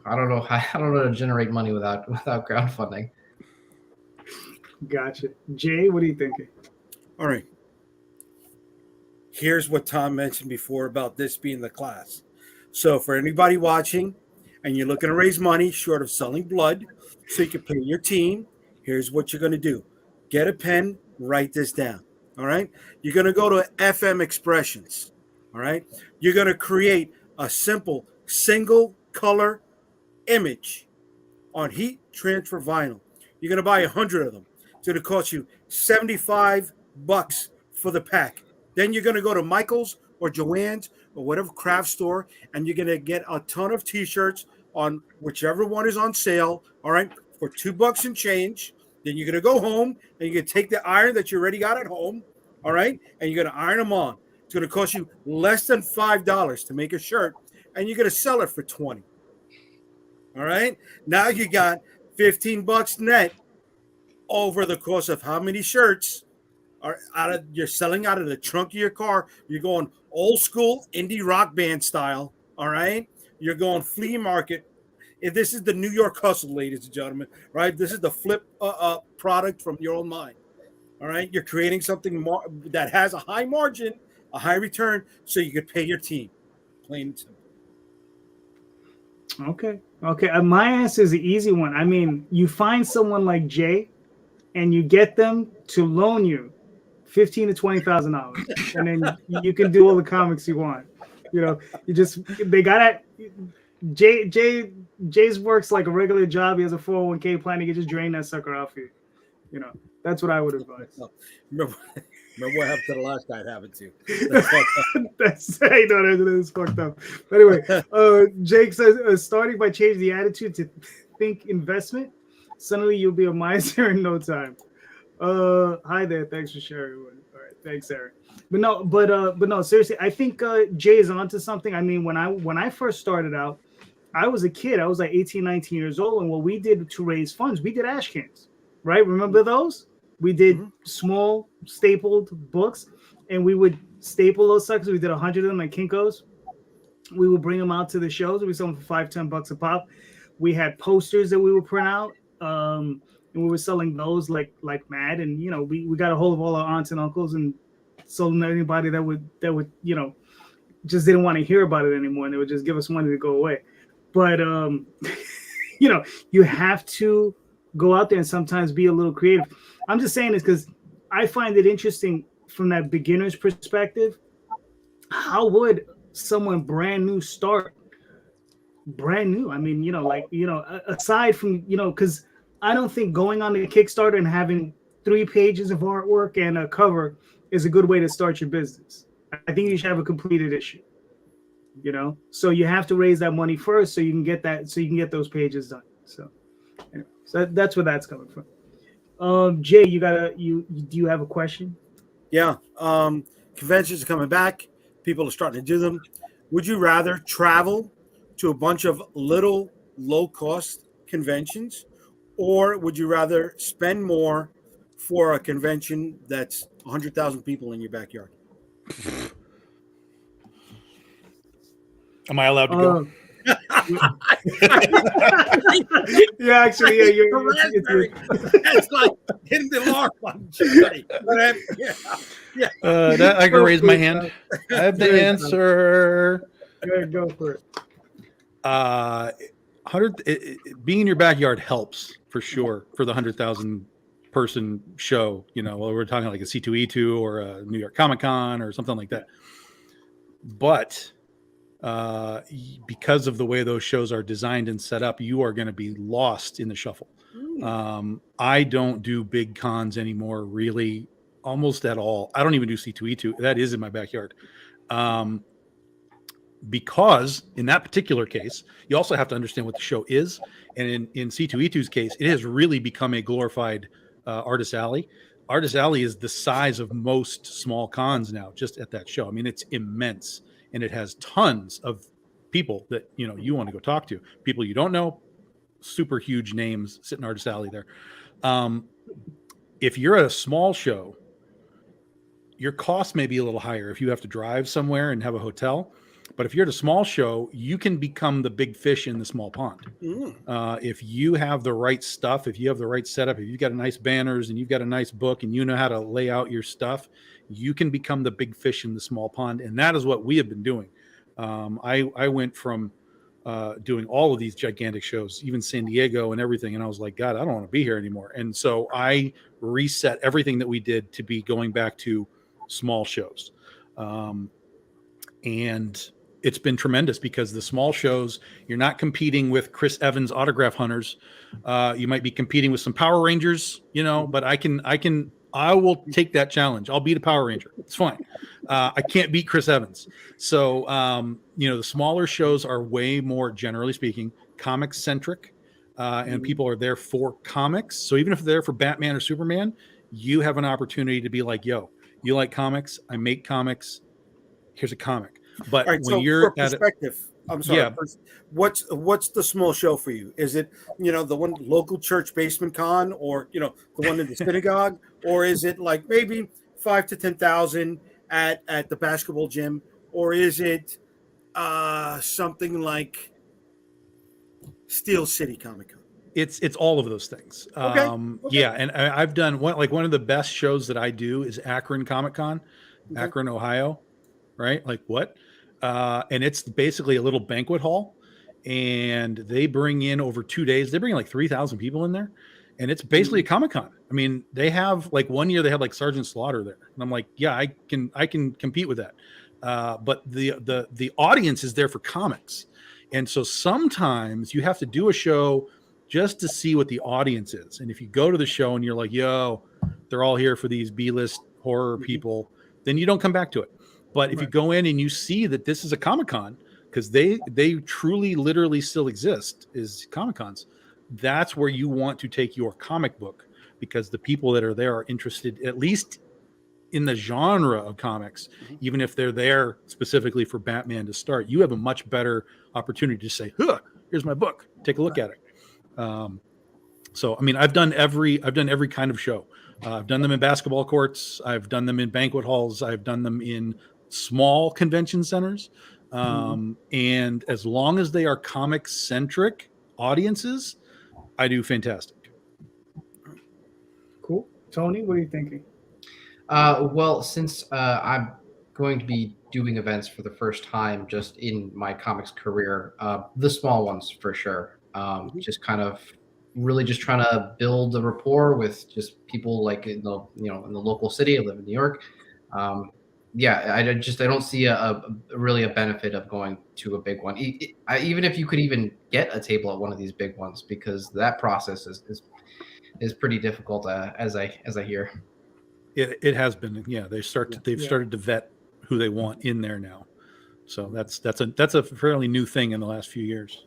I don't know how to generate money without crowdfunding. Gotcha. Jay, what are you thinking? All right. Here's what Tom mentioned before about this being the class. So for anybody watching and you're looking to raise money short of selling blood so you can pay your team, here's what you're going to do. Get a pen, write this down. All right. You're going to go to FM Expressions. All right. You're going to create a simple single color image on heat transfer vinyl. You're going to buy 100 of them. It's going to cost you $75 for the pack. Then you're going to go to Michael's or Joann's or whatever craft store, and you're going to get a ton of T-shirts on whichever one is on sale, all right, for $2 and change. Then you're going to go home, and you're going to take the iron that you already got at home, all right, and you're going to iron them on. It's going to cost you less than $5 to make a shirt, and you're going to sell it for $20. All right? Now you got $15 net over the course of how many shirts you're selling out of the trunk of your car. You're going old school indie rock band style, all right? You're going flea market. If this is the New York hustle, ladies and gentlemen, right? This is the flip product from your own mind, all right? You're creating something more that has a high margin, a high return, so you could pay your team. Plain and simple. Okay. My answer is an easy one. I mean, you find someone like Jay, and you get them to loan you $15,000 to $20,000, and then you can do all the comics you want. They got Jay's works like a regular job. He has a 401k plan. He can just drain that sucker off you. That's what I would advise. Remember what happened to the last guy? It happened to. That's fucked up. But anyway, Jake says, starting by changing the attitude to think investment, suddenly you'll be a miser in no time. Hi there. Thanks for sharing. All right. Thanks, Aaron. But no, seriously, I think Jay is onto something. I mean, when I first started out, I was a kid. I was like 18, 19 years old. And what we did to raise funds, we did ash cans, right? Remember those? We did small stapled books, and we would staple those suckers. We did 100 of them at Kinko's. We would bring them out to the shows. We sold them for $5-10 a pop. We had posters that we would print out. And we were selling those like mad. And, we got a hold of all our aunts and uncles and sold them to anybody that would, just didn't want to hear about it anymore. And they would just give us money to go away. But, you have to go out there and sometimes be a little creative. I'm just saying this because I find it interesting from that beginner's perspective. How would someone brand new start? Brand new. I mean, aside from, because I don't think going on the Kickstarter and having 3 pages of artwork and a cover is a good way to start your business. I think you should have a completed issue. So you have to raise that money first so you can get those pages done. So, anyway, that's where that's coming from. Jay, do you have a question? Yeah. Conventions are coming back. People are starting to do them. Would you rather travel to a bunch of little low-cost conventions, or would you rather spend more for a convention that's 100,000 people in your backyard? Am I allowed to go? Yeah, actually, yeah, you're That's like hitting the alarm on somebody. I can raise my hand. I have the answer. Go for it. 100 being in your backyard helps for sure for the 100,000 person show. We're talking like a C2E2 or a New York Comic Con or something like that. But because of the way those shows are designed and set up, you are going to be lost in the shuffle. I don't do big cons anymore, really, almost at all. I don't even do C2E2. That is in my backyard. Because in that particular case, you also have to understand what the show is. And in C2E2's case, it has really become a glorified artist alley. Artist alley is the size of most small cons now, just at that show. I mean, it's immense. And it has tons of people that, you want to go talk to. People you don't know, super huge names sitting in Artist Alley there. If you're at a small show, your cost may be a little higher if you have to drive somewhere and have a hotel. But if you're at a small show, you can become the big fish in the small pond. If you have the right stuff, if you have the right setup, if you've got nice banners and you've got a nice book and you know how to lay out your stuff, you can become the big fish in the small pond. And that is what we have been doing. I went from doing all of these gigantic shows, even San Diego and everything. And I was like, God, I don't want to be here anymore. And so I reset everything that we did to be going back to small shows. And it's been tremendous because the small shows, you're not competing with Chris Evans autograph hunters. You might be competing with some Power Rangers, but I will take that challenge. I'll beat a Power Ranger. It's fine. I can't beat Chris Evans. So, the smaller shows are way more, generally speaking, comic centric, and people are there for comics. So even if they're there for Batman or Superman, you have an opportunity to be like, yo, you like comics? I make comics. Here's a comic. But when you're at perspective, I'm sorry. Yeah. What's the small show for you? Is it, the one local church basement con, or, the one in the synagogue, or is it like maybe 5,000 to 10,000 at the basketball gym, or is it something like Steel City Comic Con? It's all of those things. Okay. Yeah, and I've done one of the best shows that I do is Akron Comic Con, Akron, Ohio, right? Like what? And it's basically a little banquet hall, and they bring in over 2 days. They bring in like 3,000 people in there, and it's basically a Comic Con. I mean, they have like one year they had like Sergeant Slaughter there, and I'm like, yeah, I can compete with that. But the audience is there for comics, and so sometimes you have to do a show just to see what the audience is. And if you go to the show and you're like, yo, they're all here for these B-list horror people, then you don't come back to it. But if you go in and you see that this is a Comic-Con, because they truly, literally still exist, is Comic-Cons, that's where you want to take your comic book, because the people that are there are interested, at least in the genre of comics, even if they're there specifically for Batman to start. You have a much better opportunity to say, here's my book, take a look at it. So, I mean, I've done every kind of show. I've done them in basketball courts. I've done them in banquet halls. I've done them in small convention centers. And as long as they are comic centric audiences, I do fantastic. Cool. Tony, what are you thinking? Well, since I'm going to be doing events for the first time just in my comics career, the small ones for sure. Just kind of really just trying to build a rapport with just people like in the in the local city. I live in New York. I don't see really a benefit of going to a big one. Even if you could even get a table at one of these big ones, because that process is pretty difficult, as I hear. It has been. Yeah, they've started to vet who they want in there now. So that's a fairly new thing in the last few years.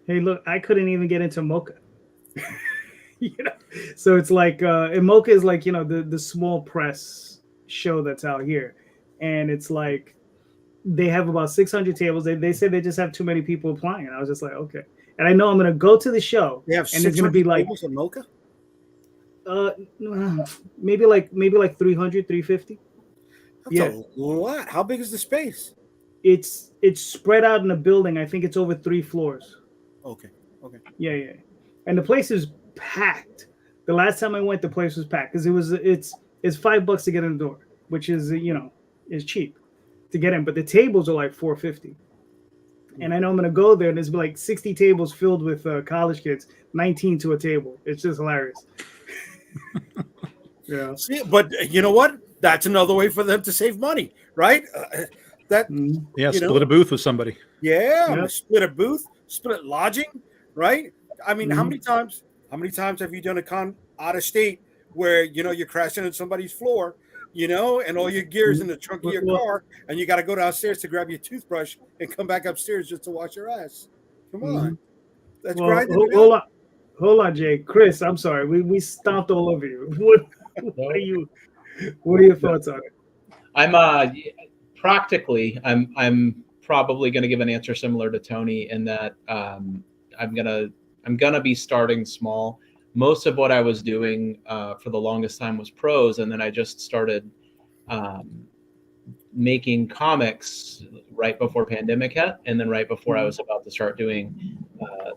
Hey, look, I couldn't even get into Mocha. So it's like and Mocha is like the small press show that's out here, and it's like they have about 600 tables. They said they just have too many people applying, and I was just like, okay. And I know I'm gonna go to the show, They have and it's gonna be like tables in Mocha. Maybe like 300, 350. That's a lot. How big is the space? It's spread out in a building. I think it's over 3 floors. Okay. Yeah. And the place is packed. The last time I went, the place was packed because it's $5 to get in the door, which is is cheap to get in. But the tables are like $4.50. And I know I'm gonna go there, and there's like 60 tables filled with college kids, 19 to a table. It's just hilarious. Yeah. See, but you know what? That's another way for them to save money, right? Split a booth with somebody. Yeah, split a booth, split lodging, right? I mean, how many times have you done a con out of state where you're crashing on somebody's floor, and all your gear's in the trunk of your car, and you got to go downstairs to grab your toothbrush and come back upstairs just to wash your ass? Come on, that's grinding. Hold on, Jay. Chris, I'm sorry, we stomped all over you. What are your thoughts on it? I'm practically, I'm probably going to give an answer similar to Tony in that I'm gonna be starting small. Most of what I was doing for the longest time was prose, and then I just started making comics right before pandemic hit, and then right before I was about to start doing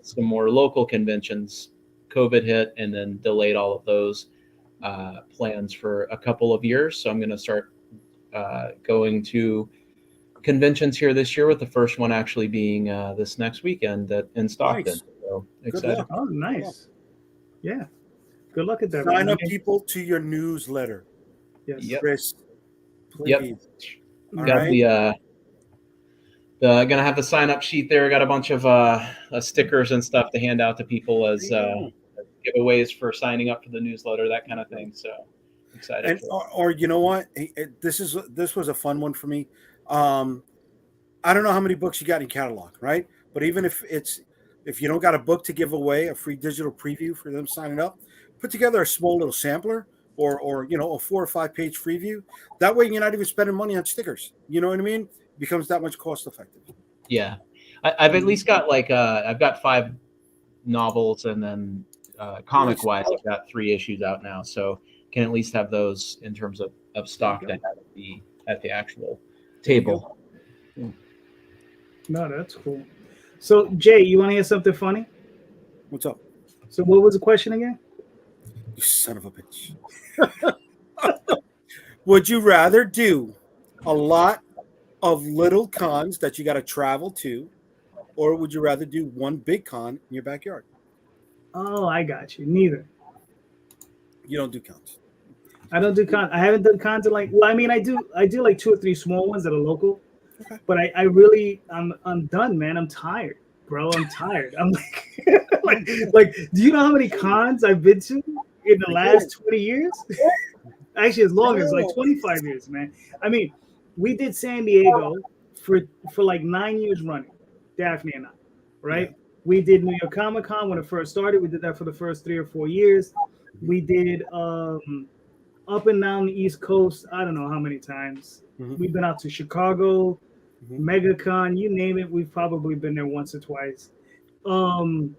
some more local conventions. COVID hit, and then delayed all of those plans for a couple of years. So I'm going to start going to conventions here this year, with the first one actually being this next weekend in Stockton. Nice. So excited. Oh, nice. Yeah. Good luck at that. Sign up people to your newsletter. Yes. Yep. Chris, please. Yep. Got gonna have the sign up sheet there. Got a bunch of stickers and stuff to hand out to people as giveaways for signing up for the newsletter, that kind of thing. So excited. And or you know what? This was a fun one for me. I don't know how many books you got in catalog, right? But even if you don't got a book to give away, a free digital preview for them signing up, put together a small little sampler or a 4 or 5 page preview. That way you're not even spending money on stickers. You know what I mean? It becomes that much cost effective. Yeah. I've at least got I've got 5 novels, and then comic wise I've got 3 issues out now. So can at least have those in terms of stock to have at the actual table. No, that's cool. So Jay, you want to hear something funny? What's up? So what was the question again? You son of a bitch. Would you rather do a lot of little cons that you got to travel to, or would you rather do one big con in your backyard? Oh, I got you. Neither. You don't do cons. I don't do cons. I haven't done cons in I do like 2 or 3 small ones that are local. Okay. But I'm done, man. I'm tired, bro. I'm tired. I'm like, do you know how many cons I've been to in the last 20 years? Actually, as long as 25 years, man. I mean, we did San Diego for like 9 years running, Daphne and I, right? Yeah. We did New York Comic Con when it first started. We did that for the first 3 or 4 years. We did up and down the East Coast, I don't know how many times. Mm-hmm. We've been out to Chicago, MegaCon, you name it. We've probably been there once or twice. And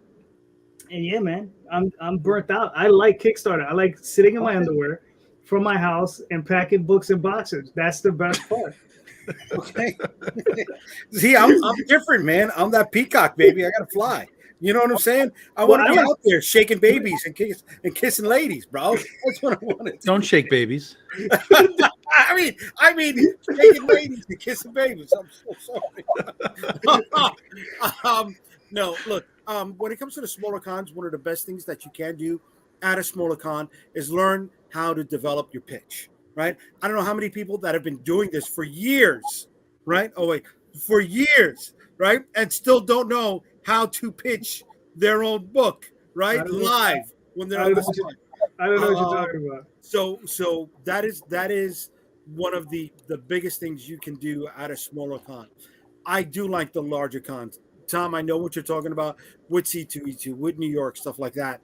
yeah, man, I'm burnt out. I like Kickstarter. I like sitting in my underwear from my house and packing books in boxes. That's the best part. Okay. See, I'm different, man. I'm that peacock, baby. I gotta fly. You know what I'm saying? I want to be out there shaking babies and kissing ladies, bro. That's what I want to do. Don't shake babies. I mean, shaking ladies and kissing babies. I'm so sorry. No, look, when it comes to the smaller cons, one of the best things that you can do at a smaller con is learn how to develop your pitch, right? I don't know how many people that have been doing this for years, right? Oh, wait, for years, right? And still don't know how to pitch their own book, right? Live when they're on the spot. I don't know what you're talking about. So that is one of the biggest things you can do at a smaller con. I do like the larger cons. Tom, I know what you're talking about with C2E2, with New York, stuff like that.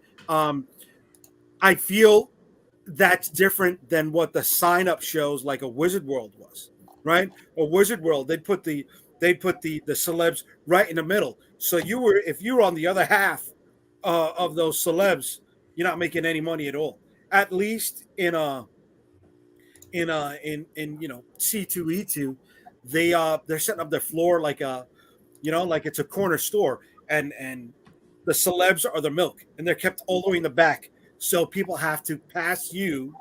I feel that's different than what the sign-up shows like a Wizard World was, right? A Wizard World, they put the celebs right in the middle. So if you were on the other half of those celebs, you're not making any money at all. At least in C2E2, they're setting up their floor like like it's a corner store, and the celebs are the milk, and they're kept all the way in the back. So people have to pass you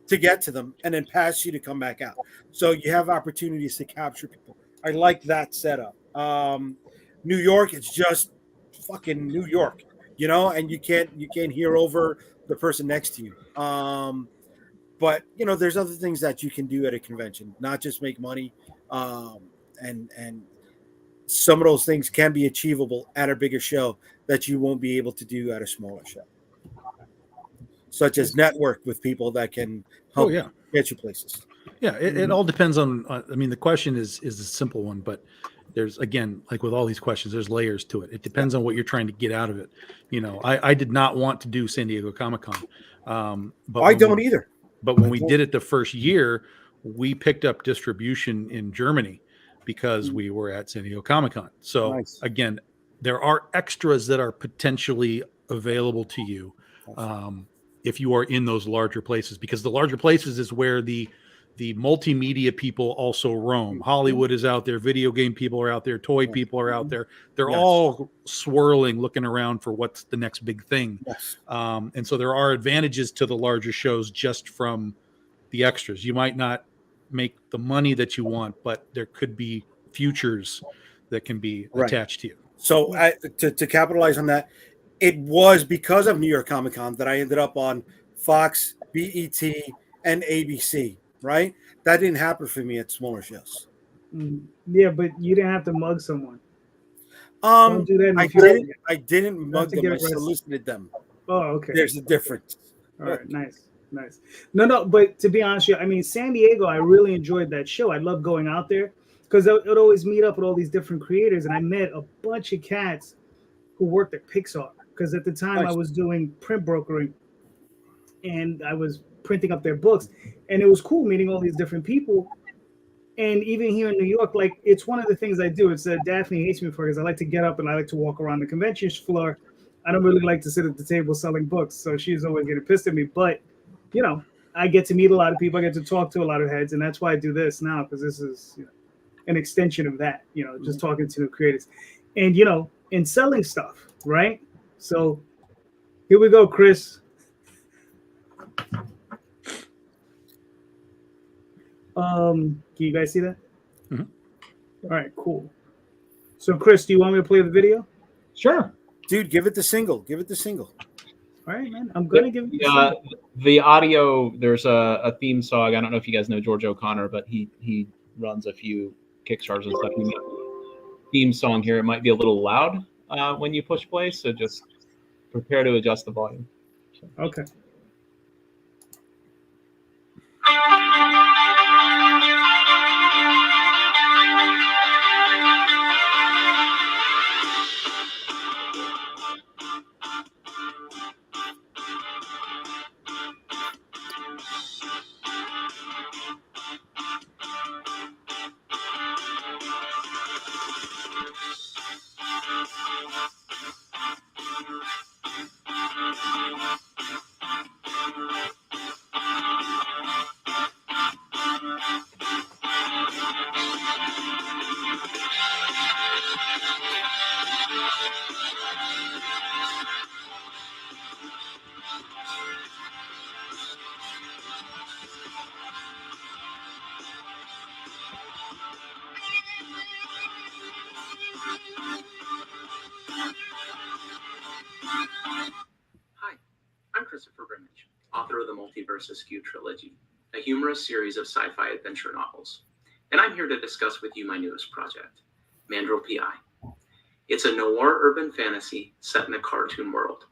to get to them, and then pass you to come back out. So you have opportunities to capture people. I like that setup. New York, it's just fucking New York, and you can't hear over the person next to you. But there's other things that you can do at a convention, not just make money. And some of those things can be achievable at a bigger show that you won't be able to do at a smaller show, such as network with people that can help get you places. Yeah, it all depends on. I mean, the question is a simple one, but there's, again, like with all these questions, there's layers to it. It depends on what you're trying to get out of it. I did not want to do San Diego Comic-Con, but I don't either. But when we did it the first year, we picked up distribution in Germany because we were at San Diego Comic-Con. So again, there are extras that are potentially available to you if you are in those larger places, because the larger places is where the multimedia people also roam. Hollywood is out there, video game people are out there, toy people are out there. They're all swirling, looking around for what's the next big thing. And so there are advantages to the larger shows just from the extras. You might not make the money that you want, but there could be futures that can be attached to you. So to capitalize on that, it was because of New York Comic Con that I ended up on Fox, BET, and ABC. Right? That didn't happen for me at smaller shows. Yeah, but you didn't have to mug someone. Don't do that. I didn't mug them. I solicited them. Oh, okay. There's a difference. All right, nice. No, but to be honest, I mean, San Diego, I really enjoyed that show. I love going out there because it would always meet up with all these different creators, and I met a bunch of cats who worked at Pixar, because at the time I was doing print brokering, and I was printing up their books, and it was cool meeting all these different people. And even here in New York, like, it's one of the things I do. It's Daphne hates me for, because I like to get up and I like to walk around the convention floor. I don't really like to sit at the table selling books, so she's always getting pissed at me. But I get to meet a lot of people. I get to talk to a lot of heads, and that's why I do this now, because this is an extension of that. Just talking to new creators, and and selling stuff, right? So here we go, Chris. Can you guys see that? Mm-hmm. All right, cool. So, Chris, do you want me to play the video? Sure. Dude, give it the single. All right, man. I'm going to give it the audio. There's a theme song. I don't know if you guys know George O'Connor, but he runs a few Kickstarters and stuff. He made a theme song here. It might be a little loud when you push play, so just prepare to adjust the volume. Okay. Universe Askew trilogy, a humorous series of sci-fi adventure novels. And I'm here to discuss with you my newest project, Mandrill PI. It's a noir urban fantasy set in a cartoon world.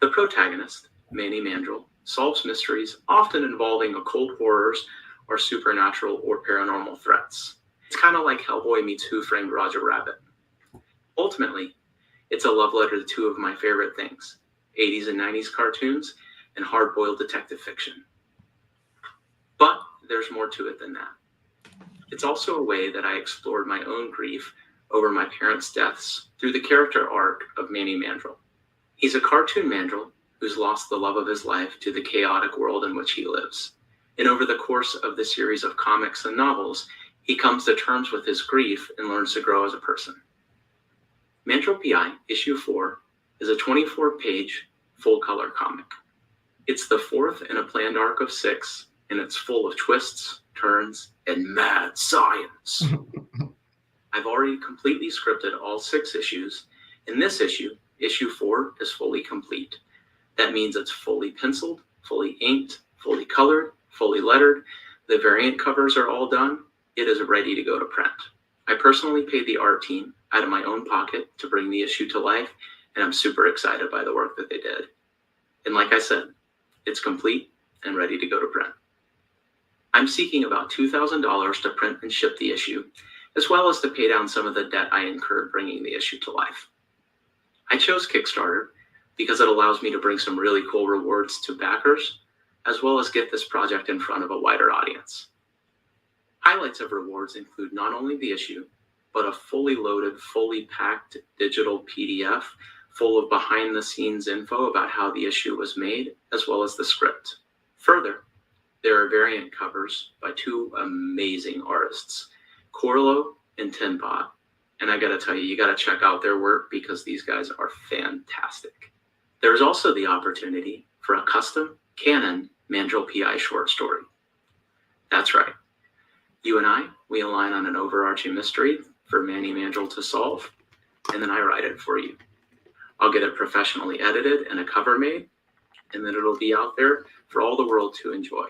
The protagonist, Manny Mandrill, solves mysteries often involving occult horrors or supernatural or paranormal threats. It's kind of like Hellboy meets Who Framed Roger Rabbit. Ultimately, it's a love letter to two of my favorite things, 80s and 90s cartoons and hard-boiled detective fiction. But there's more to it than that. It's also a way that I explored my own grief over my parents' deaths through the character arc of Manny Mandrill. He's a cartoon Mandrill who's lost the love of his life to the chaotic world in which he lives. And over the course of the series of comics and novels, he comes to terms with his grief and learns to grow as a person. Mandrill PI, issue 4, is a 24-page full-color comic. It's the fourth in a planned arc of 6, and it's full of twists, turns, and mad science. I've already completely scripted all 6 issues, and this issue, issue 4, is fully complete. That means it's fully penciled, fully inked, fully colored, fully lettered. The variant covers are all done. It is ready to go to print. I personally paid the art team out of my own pocket to bring the issue to life, and I'm super excited by the work that they did. And like I said, it's complete and ready to go to print. I'm seeking about $2,000 to print and ship the issue, as well as to pay down some of the debt I incurred bringing the issue to life. I chose Kickstarter because it allows me to bring some really cool rewards to backers, as well as get this project in front of a wider audience. Highlights of rewards include not only the issue, but a fully loaded, fully packed digital PDF full of behind-the-scenes info about how the issue was made, as well as the script. Further, there are variant covers by 2 amazing artists, Corlo and Tinbot. And I gotta tell you, you gotta check out their work because these guys are fantastic. There's also the opportunity for a custom canon Mandrill PI short story. That's right. You and we align on an overarching mystery for Manny Mandrill to solve, and then I write it for you. I'll get it professionally edited and a cover made, and then it'll be out there for all the world to enjoy.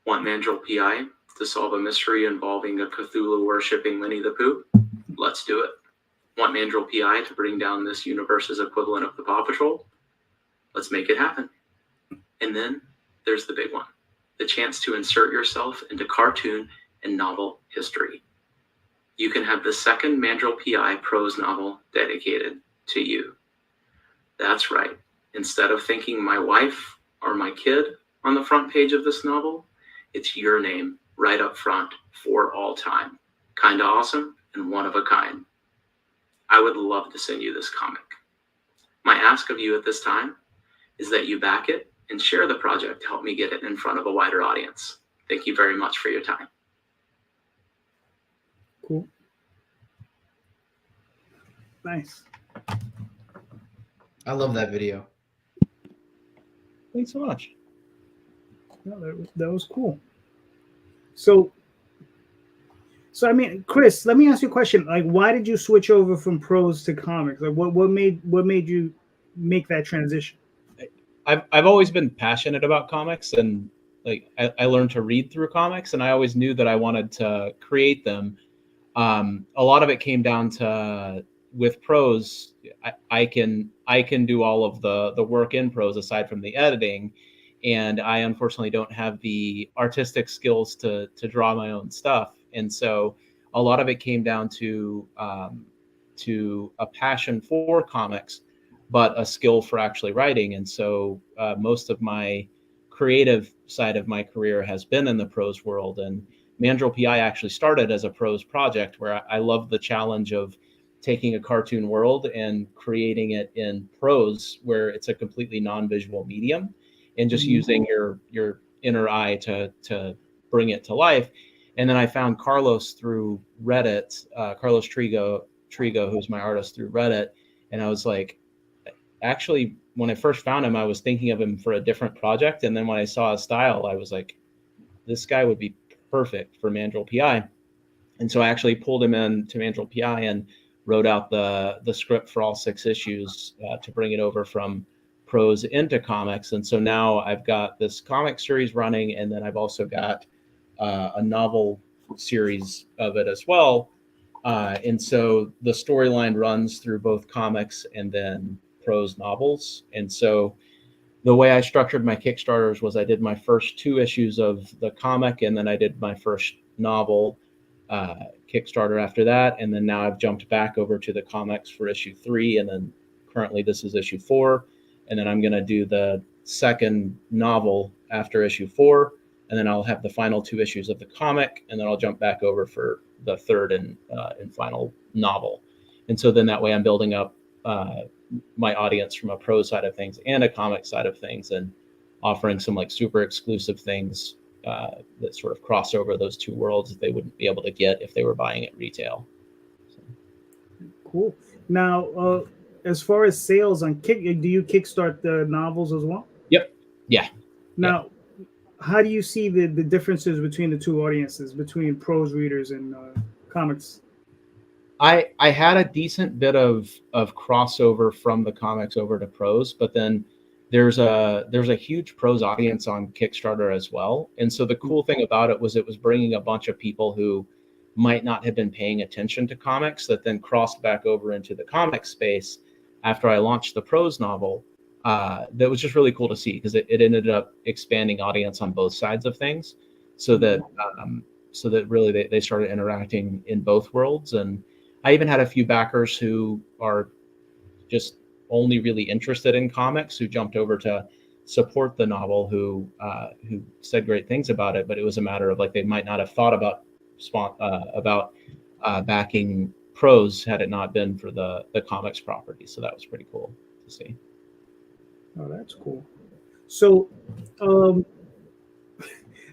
Want Mandrill PI to solve a mystery involving a Cthulhu-worshipping Winnie the Pooh? Let's do it. Want Mandrill PI to bring down this universe's equivalent of the Paw Patrol? Let's make it happen. And then there's the big one, the chance to insert yourself into cartoon and novel history. You can have the second Mandrill PI prose novel dedicated to you. That's right. Instead of thinking my wife or my kid on the front page of this novel, it's your name right up front for all time. Kinda awesome and one of a kind. I would love to send you this comic. My ask of you at this time is that you back it and share the project to help me get it in front of a wider audience. Thank you very much for your time. Cool. Nice. I love that video. Thanks so much. No, that was cool. So I mean, Chris, let me ask you a question. Like, why did you switch over from prose to comics? Like, what made you make that transition? I've always been passionate about comics, and like I learned to read through comics, and I always knew that I wanted to create them. A lot of it came down to with prose. I can do all of the work in prose aside from the editing, and I unfortunately don't have the artistic skills to draw my own stuff. And so a lot of it came down to a passion for comics, but a skill for actually writing. And so most of my creative side of my career has been in the prose world. And Mandrill PI actually started as a prose project where I love the challenge of taking a cartoon world and creating it in prose, where it's a completely non-visual medium, and just using your inner eye to bring it to life. And then I found Carlos through Reddit, Carlos Trigo, who's my artist through Reddit. And I was like, actually, when I first found him, I was thinking of him for a different project. And then when I saw his style, I was like, this guy would be perfect for Mandrill PI. And so I actually pulled him in to Mandrill PI and wrote out the script for all 6 issues to bring it over from prose into comics. And so now I've got this comic series running, and then I've also got a novel series of it as well. And so the storyline runs through both comics and then prose novels. And so the way I structured my Kickstarters was I did my first 2 issues of the comic, and then I did my first novel Kickstarter after that. And then now I've jumped back over to the comics for issue 3. And then currently this is issue 4. And then I'm going to do the second novel after issue 4. And then I'll have the final 2 issues of the comic. And then I'll jump back over for the third and final novel. And so then that way I'm building up my audience from a prose side of things and a comic side of things, and offering some like super exclusive things that sort of cross over those 2 worlds that they wouldn't be able to get if they were buying at retail. So. Cool. Now, as far as sales on do you kickstart the novels as well? Yep. Yeah. Now, how do you see the differences between the 2 audiences, between prose readers and comics? I had a decent bit of crossover from the comics over to prose, but then there's a huge prose audience on Kickstarter as well. And so the cool thing about it was bringing a bunch of people who might not have been paying attention to comics that then crossed back over into the comic space after I launched the prose novel. That was just really cool to see, because it ended up expanding audience on both sides of things, so that really they started interacting in both worlds. And I even had a few backers who are just only really interested in comics who jumped over to support the novel, who said great things about it, but it was a matter of like they might not have thought about backing prose had it not been for the comics property. So that was pretty cool to see. Oh, that's cool. So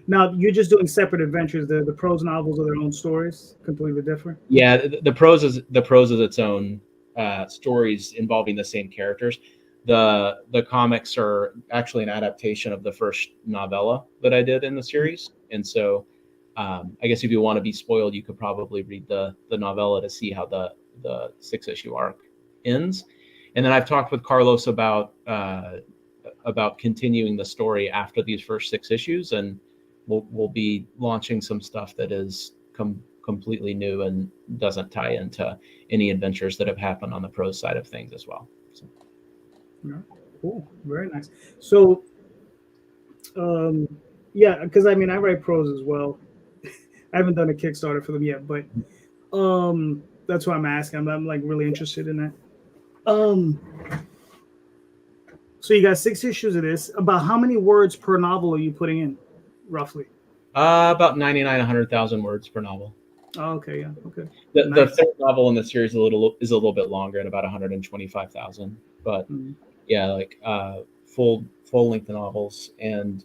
now you're just doing separate adventures. The prose novels are their own stories, completely different. Yeah, the prose is its own stories involving the same characters. The comics are actually an adaptation of the first novella that I did in the series. And so I guess if you want to be spoiled, you could probably read the novella to see how the 6-issue arc ends. And then I've talked with Carlos about continuing the story after these first 6 issues, and we'll be launching some stuff that is completely new and doesn't tie into any adventures that have happened on the prose side of things as well. So. Yeah, cool, very nice. So, yeah, because I mean I write prose as well. I haven't done a Kickstarter for them yet, but that's why I'm asking. I'm like really interested in that. So you got 6 issues of this. About how many words per novel are you putting in, roughly? About 100,000 words per novel. Oh, okay, yeah, okay. The third novel in the series is a little bit longer at about 125,000. But yeah, like full length novels and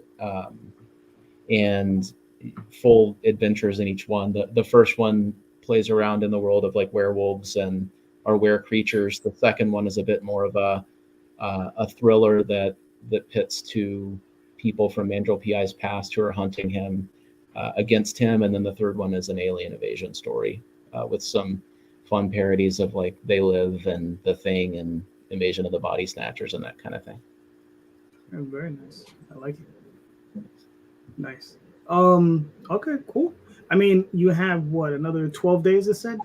full adventures in each one. The first one plays around in the world of like werewolves and or were creatures. The second one is a bit more of a thriller that pits 2 people from Mandrill PI's past who are hunting him against him, and then the third one is an alien invasion story with some fun parodies of like They Live and The Thing and Invasion of the Body Snatchers and that kind of thing. Oh, very nice. I like it. Nice. Okay, cool. I mean, you have what, another 12 days, it said?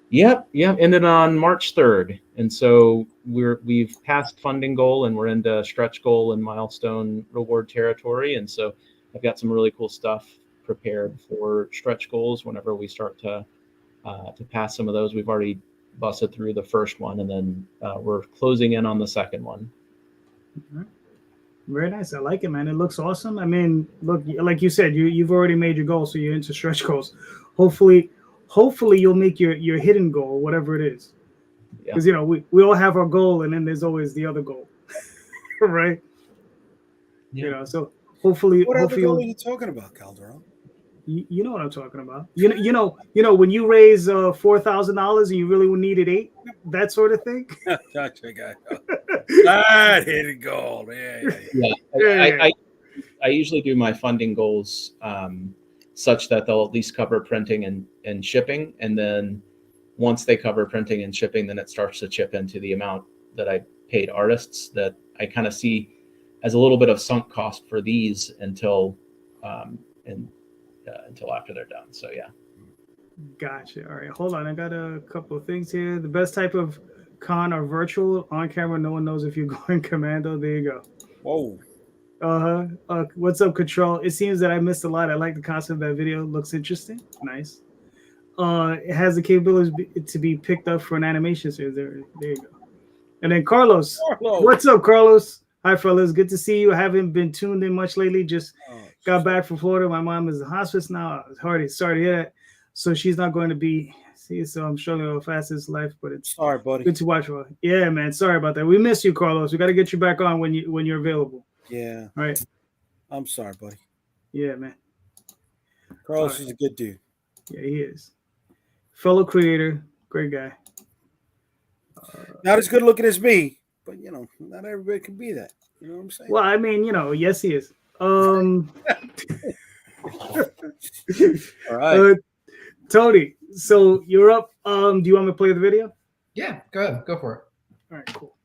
Yep. Ended on March 3rd. And so we've passed funding goal and we're into stretch goal and milestone reward territory. And so I've got some really cool stuff prepared for stretch goals whenever we start to pass some of those. We've already busted through the first one, and then we're closing in on the second one. Mm-hmm. Very nice. I like it, man. It looks awesome. I mean, look, like you said, you've already made your goal, so you're into stretch goals. Hopefully you'll make your hidden goal, whatever it is. Because we all have our goal, and then there's always the other goal, right? Yeah. So hopefully, what other goal are you talking about, Calderon? You know what I'm talking about. You know when you raise $4,000 and you really needed 8, that sort of thing. Gotcha, guy. That hidden goal. Yeah. I usually do my funding goals such that they'll at least cover printing and shipping, and then once they cover printing and shipping, then it starts to chip into the amount that I paid artists that I kind of see as a little bit of sunk cost for these until after they're done. So yeah. Gotcha. All right, hold on. I got a couple of things here. The best type of con are virtual, on camera. No one knows if you're going commando. There you go. Whoa. What's up, Control? It seems that I missed a lot. I like the concept of that video. Looks interesting. Nice. It has the capability to be picked up for an animation series. There you go. And then Carlos. What's up, Carlos? Hi, fellas. Good to see you. I haven't been tuned in much lately. Just got back from Florida. My mom is in hospice now. Sorry to hear that. So she's not going to be. So I'm struggling with fastest life, but it's sorry, buddy. Good to watch for. Yeah, man. Sorry about that. We miss you, Carlos. We got to get you back on when you're available. Yeah. All right. I'm sorry, buddy. Yeah, man. Carlos is a good dude. Yeah, he is. Fellow creator, great guy. Not as good looking as me, but not everybody can be that. You know what I'm saying? Well, I mean, yes, he is. All right. Tony, so you're up. Do you want me to play the video? Yeah, go ahead. Go for it. All right, cool.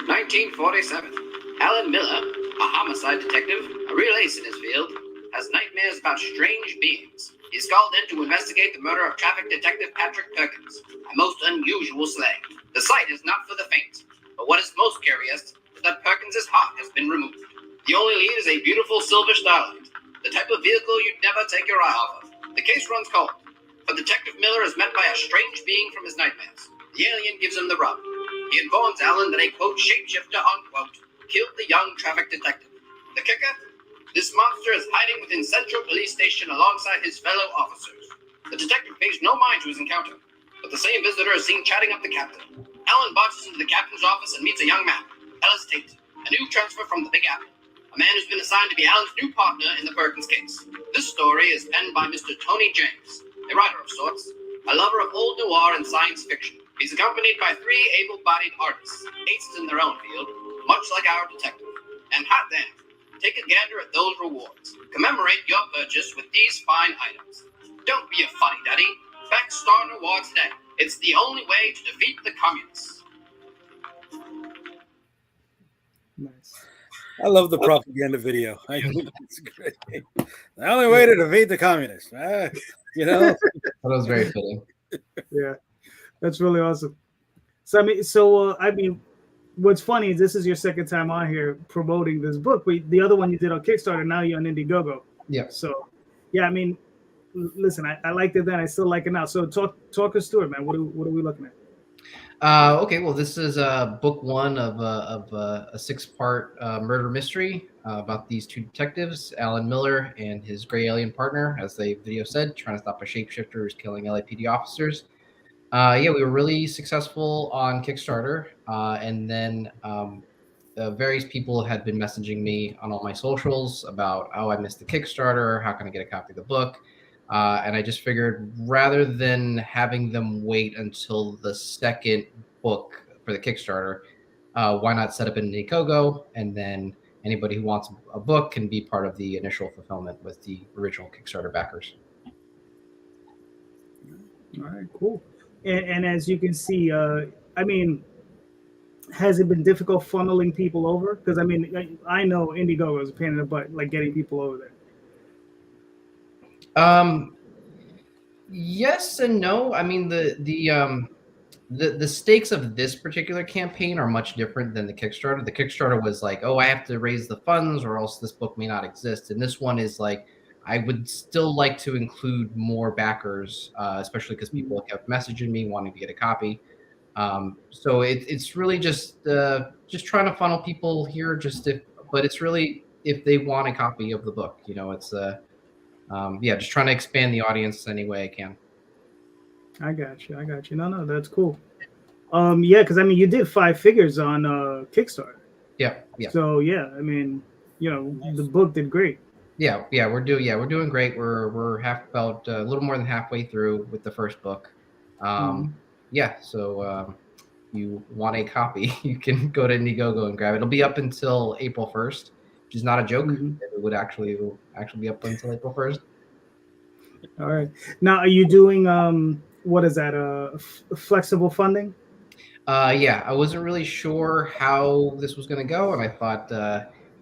"1947. Alan Miller, a homicide detective, a real ace in his field, has nightmares about strange beings. He's called in to investigate the murder of traffic detective Patrick Perkins, a most unusual slave. The sight is not for the faint, but what is most curious is that Perkins's heart has been removed. The only lead is a beautiful silver starlight, the type of vehicle you'd never take your eye off of. The case runs cold, but Detective Miller is met by a strange being from his nightmares. The alien gives him the rub. He informs Alan that a, quote, shapeshifter, unquote, killed the young traffic detective. The kicker? This monster is hiding within Central Police Station alongside his fellow officers. The detective pays no mind to his encounter, but the same visitor is seen chatting up the captain. Alan barges into the captain's office and meets a young man, Ellis Tate, a new transfer from the Big Apple, a man who's been assigned to be Alan's new partner in the Perkins case. This story is penned by Mr. Tony James, a writer of sorts, a lover of old noir and science fiction. He's accompanied by 3 able-bodied artists, aces in their own field, much like our detective. And hot damn, take a gander at those rewards. Commemorate your purchase with these fine items. Don't be a fuddy-duddy. Back Star Noir today. It's the only way to defeat the communists. Nice. I love the propaganda video. I think it's great. The only way to defeat the communists. That was very fitting. Yeah, that's really awesome. So I mean, what's funny is this is your second time on here promoting this book. The other one you did on Kickstarter, now you're on Indiegogo. Yeah. So, yeah, I mean, listen, I liked it then. I still like it now. So talk us through it, man. What are we looking at? Okay, well, this is book 1 of a 6-part murder mystery about these 2 detectives, Alan Miller and his gray alien partner, as the video said, trying to stop a shapeshifter who's killing LAPD officers. We were really successful on Kickstarter, and then various people had been messaging me on all my socials about, I missed the Kickstarter, how can I get a copy of the book? And I just figured rather than having them wait until the second book for the Kickstarter, why not set up an Indiegogo, and then anybody who wants a book can be part of the initial fulfillment with the original Kickstarter backers. All right, cool. And as you can see, I mean, has it been difficult funneling people over? Because I mean, I know Indiegogo is a pain in the butt, like getting people over there. Yes and no. I mean, the stakes of this particular campaign are much different than the Kickstarter. The Kickstarter was like, I have to raise the funds or else this book may not exist. And this one is like, I would still like to include more backers, especially because people kept messaging me wanting to get a copy. So it's really just trying to funnel people here. But it's really if they want a copy of the book, it's just trying to expand the audience any way I can. I got you. No, that's cool. Because I mean, you did 5 figures on Kickstarter. Yeah. So yeah, I mean, the book did great. Yeah, we're doing great. We're about a little more than halfway through with the first book. So you want a copy, you can go to Indiegogo and grab it. It'll be up until April 1st, which is not a joke. It will actually be up until April 1st. All right. Now, are you doing what is that? Flexible funding? Yeah, I wasn't really sure how this was going to go, and I thought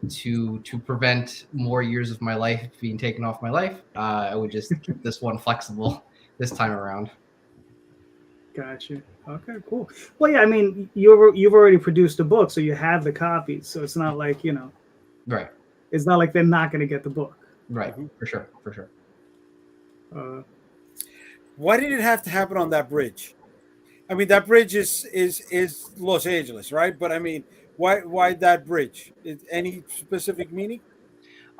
to prevent more years of my life being taken off my life, I would just keep this one flexible this time around. Gotcha. Okay, cool. Well, yeah, I mean, you've already produced a book, so you have the copies. So it's not like Right. It's not like they're not going to get the book. Right. For sure. For sure. Why did it have to happen on that bridge? I mean, that bridge is Los Angeles, right? But I mean, why that bridge? Any specific meaning?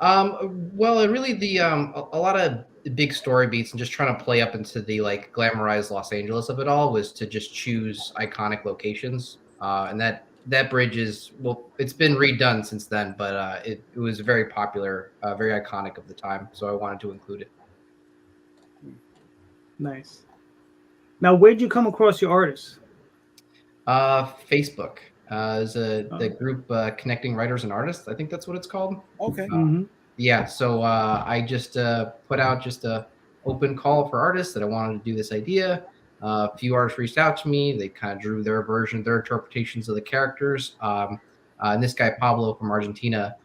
Well, really, a lot of the big story beats and just trying to play up into the like glamorized Los Angeles of it all was to just choose iconic locations, and that bridge is it's been redone since then, but it was very popular, very iconic of the time, so I wanted to include it. Nice. Now, where'd you come across your artists? Facebook is the group connecting writers and artists. I think that's what it's called. Okay. Yeah, so I just put out just a open call for artists that I wanted to do this idea. A few artists reached out to me. They kind of drew their version, their interpretations of the characters. And this guy Pablo from Argentina,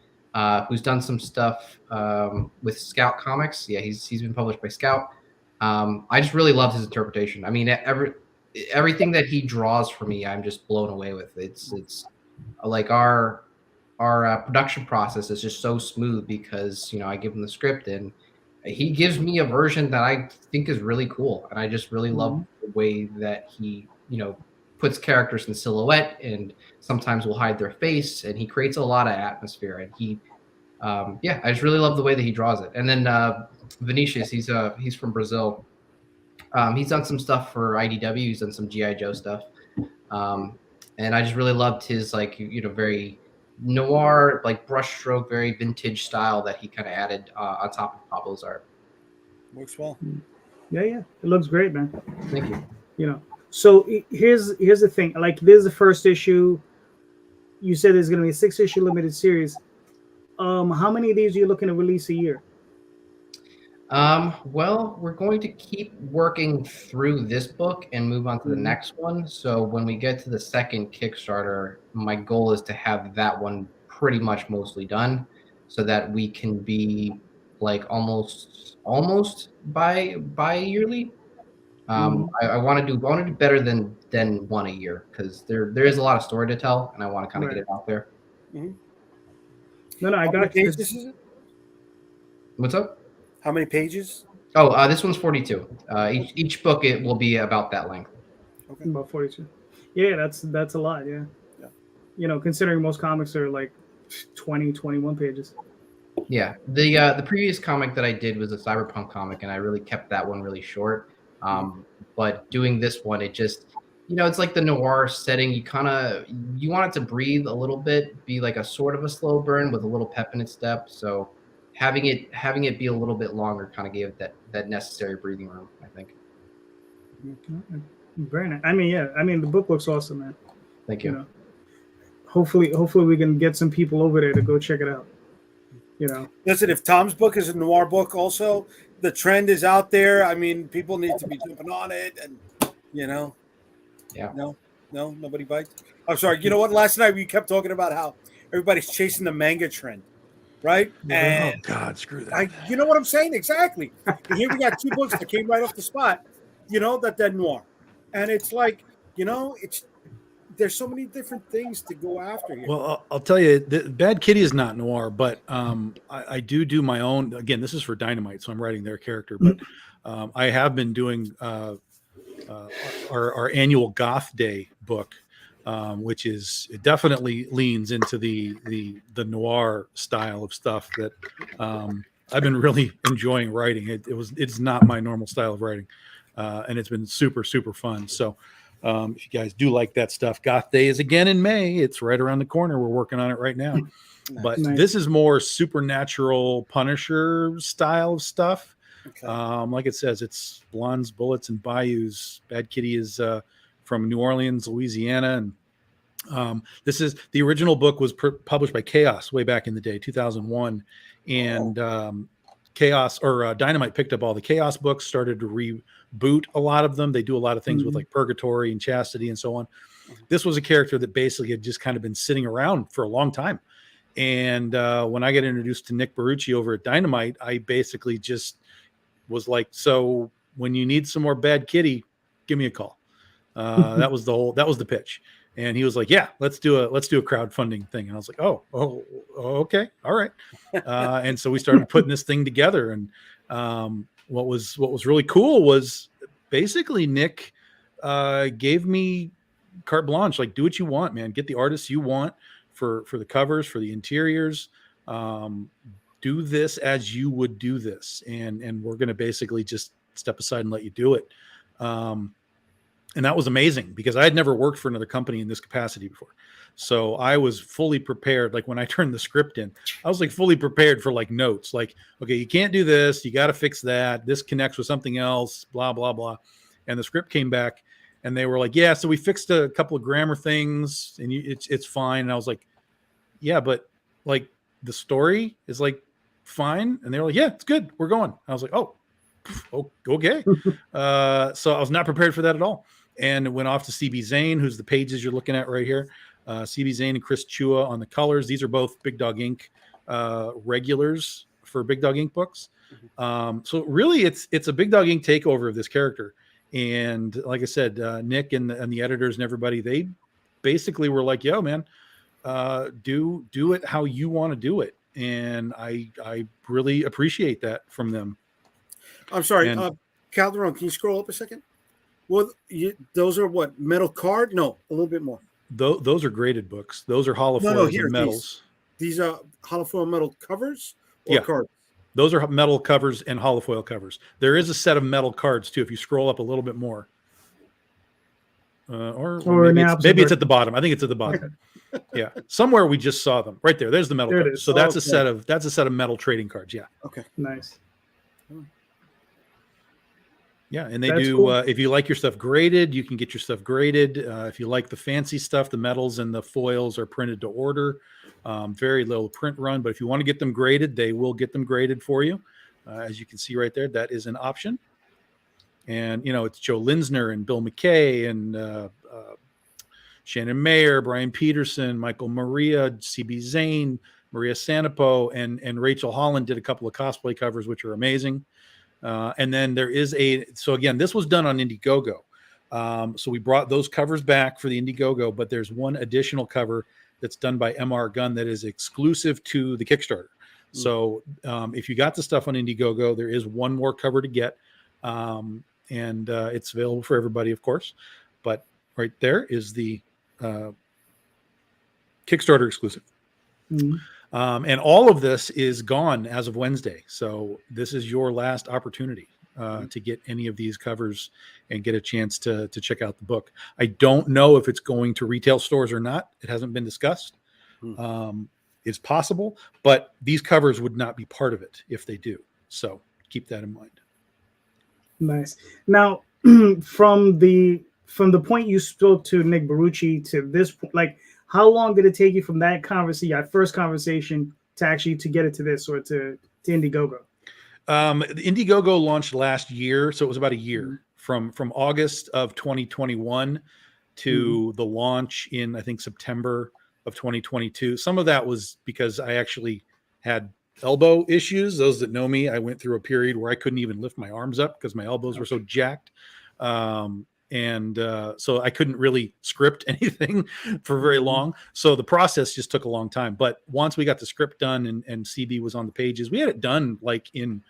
who's done some stuff with Scout Comics. Yeah, he's been published by Scout. I just really loved his interpretation. I mean, everything that he draws for me, I'm just blown away with. It's like our production process is just so smooth because I give him the script and he gives me a version that I think is really cool, and I just really love the way that he puts characters in silhouette and sometimes will hide their face, and he creates a lot of atmosphere, and he I just really love the way that he draws it. And then Vinicius, he's from Brazil. He's done some stuff for IDW. He's done some G.I. Joe stuff, and I just really loved his very noir, like brushstroke, very vintage style that he kind of added on top of Pablo's art. Works well. Yeah, it looks great, man. Thank you. So here's the thing. Like, this is the first issue. You said there's going to be a 6-issue limited series. How many of these are you looking to release a year? Well, we're going to keep working through this book and move on to the next one. So when we get to the second Kickstarter, my goal is to have that one pretty much mostly done so that we can be like almost bi-yearly. I want to do better than one a year because there is a lot of story to tell, and I want to kind of get it out there. No, I got you. What's up? How many pages? Oh, this one's 42. Each book it will be about that length. Okay. About 42. Yeah, that's a lot. Yeah. Considering most comics are like 20, 21 pages. Yeah. The previous comic that I did was a cyberpunk comic, and I really kept that one really short. But doing this one, it just it's like the noir setting. You want it to breathe a little bit, be like a sort of a slow burn with a little pep in its step. So having it be a little bit longer kind of gave it that necessary breathing room, I think. Very nice. I mean, the book looks awesome, man. Thank you. Hopefully we can get some people over there to go check it out. Listen, if Tom's book is a noir book also, the trend is out there. I mean, people need to be jumping on it, and Yeah. No, nobody bites. I'm sorry. You know what? Last night we kept talking about how everybody's chasing the manga trend, right? And oh God, screw that. You know what I'm saying? Exactly. And here we got 2 books that came right off the spot. They're noir, and it's like there's so many different things to go after here. Well, I'll tell you, Bad Kitty is not noir, but I do my own. Again, this is for Dynamite, so I'm writing their character. But I have been doing our annual Goth Day book, which it definitely leans into the noir style of stuff that I've been really enjoying writing. It's not my normal style of writing, and it's been super, super fun. So. If you guys do like that stuff, Goth Day is again in May. It's right around the corner. We're working on it right now. But this is more supernatural Punisher style of stuff. Okay. Like it says, it's blondes, bullets, and bayous. Bad Kitty is from New Orleans, Louisiana. And this is the original book was published by Chaos way back in the day, 2001. And Chaos or Dynamite picked up all the Chaos books, started to reboot a lot of them. They do a lot of things with like Purgatory and Chastity and so on. This was a character that basically had just kind of been sitting around for a long time. And when I got introduced to Nick Barucci over at Dynamite, I basically just was like, so when you need some more Bad Kitty, give me a call. That was the pitch. And he was like, yeah, let's do a crowdfunding thing. And I was like, oh, okay. All right. And so we started putting this thing together. And what was really cool was basically Nick gave me carte blanche, like, do what you want, man. Get the artists you want for the covers, for the interiors. Do this as you would do this. And we're going to basically just step aside and let you do it. And that was amazing because I had never worked for another company in this capacity before. So I was fully prepared. Like when I turned the script in, I was like fully prepared for like notes, like, okay, you can't do this. You got to fix that. This connects with something else, blah, blah, blah. And the script came back and they were like, yeah, so we fixed a couple of grammar things and it's fine. And I was like, yeah, but like the story is like fine. And they were like, yeah, it's good. We're going. I was like, oh, okay. So I was not prepared for that at all. And it went off to CB Zane, who's the pages you're looking at right here. CB Zane and Chris Chua on the colors. These are both Big Dog Ink regulars for Big Dog Ink books. So really, it's a Big Dog Ink takeover of this character. And like I said, Nick and the editors and everybody, they basically were like, yo, man, do it how you want to do it. And I really appreciate that from them. I'm sorry, Calderon, can you scroll up a second? Well, those are what, metal card? No, a little bit more. Those are graded books. Those are holofoils and metals. These are holofoil metal covers or cards? Those are metal covers and holofoil covers. There is a set of metal cards too. If you scroll up a little bit more, or maybe it's at the bottom. I think it's at the bottom. Yeah, somewhere we just saw them right there. There's the metal cards. So that's a set of metal trading cards. Yeah. Okay. Nice. Yeah, and they do. Cool. If you like your stuff graded, you can get your stuff graded. If you like the fancy stuff, the metals and the foils are printed to order. Very little print run, but if you want to get them graded, they will get them graded for you. As you can see right there, that is an option. And it's Joe Linsner and Bill McKay and Shannon Mayer, Brian Peterson, Michael Maria, CB Zane, Maria Sanapo, and Rachel Holland did a couple of cosplay covers, which are amazing. And then there is so again, this was done on Indiegogo. So we brought those covers back for the Indiegogo, but there's one additional cover that's done by MR Gunn that is exclusive to the Kickstarter. So if you got the stuff on Indiegogo, there is one more cover to get. And it's available for everybody, of course. But right there is the Kickstarter exclusive. And all of this is gone as of Wednesday. So this is your last opportunity to get any of these covers and get a chance to check out the book. I don't know if it's going to retail stores or not. It hasn't been discussed. It's possible, but these covers would not be part of it if they do. So keep that in mind. Nice. Now, from the point you spoke to Nick Barucci to this point, like, how long did it take you from that conversation, your first conversation, to actually to get it to this or to Indiegogo? The Indiegogo launched last year, so it was about a year from August of 2021 to the launch in, I think, September of 2022. Some of that was because I actually had elbow issues. Those that know me, I went through a period where I couldn't even lift my arms up because my elbows were so jacked. So I couldn't really script anything for very long. So the process just took a long time. But once we got the script done and CB was on the pages, we had it done like in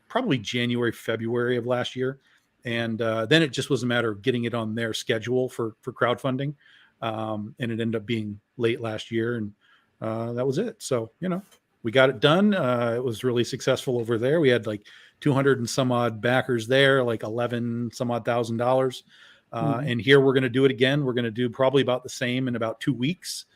probably January, February of last year. And then it just was a matter of getting it on their schedule for crowdfunding. And it ended up being late last year. And that was it. So, we got it done. It was really successful over there. We had like 200 and some odd backers there, like 11 some odd $1,000. And here we're going to do it again. We're going to do probably about the same in about 2 weeks,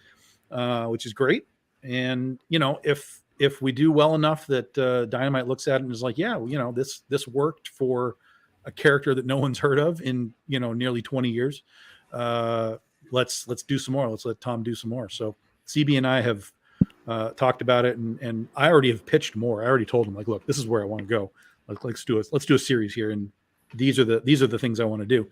which is great. And, if we do well enough that Dynamite looks at it and is like, yeah, this worked for a character that no one's heard of in, nearly 20 years. Let's do some more. Let's let Tom do some more. So CB and I have talked about it, and I already have pitched more. I already told him, like, look, this is where I want to go. Let's do a series here, and these are the things I want to do.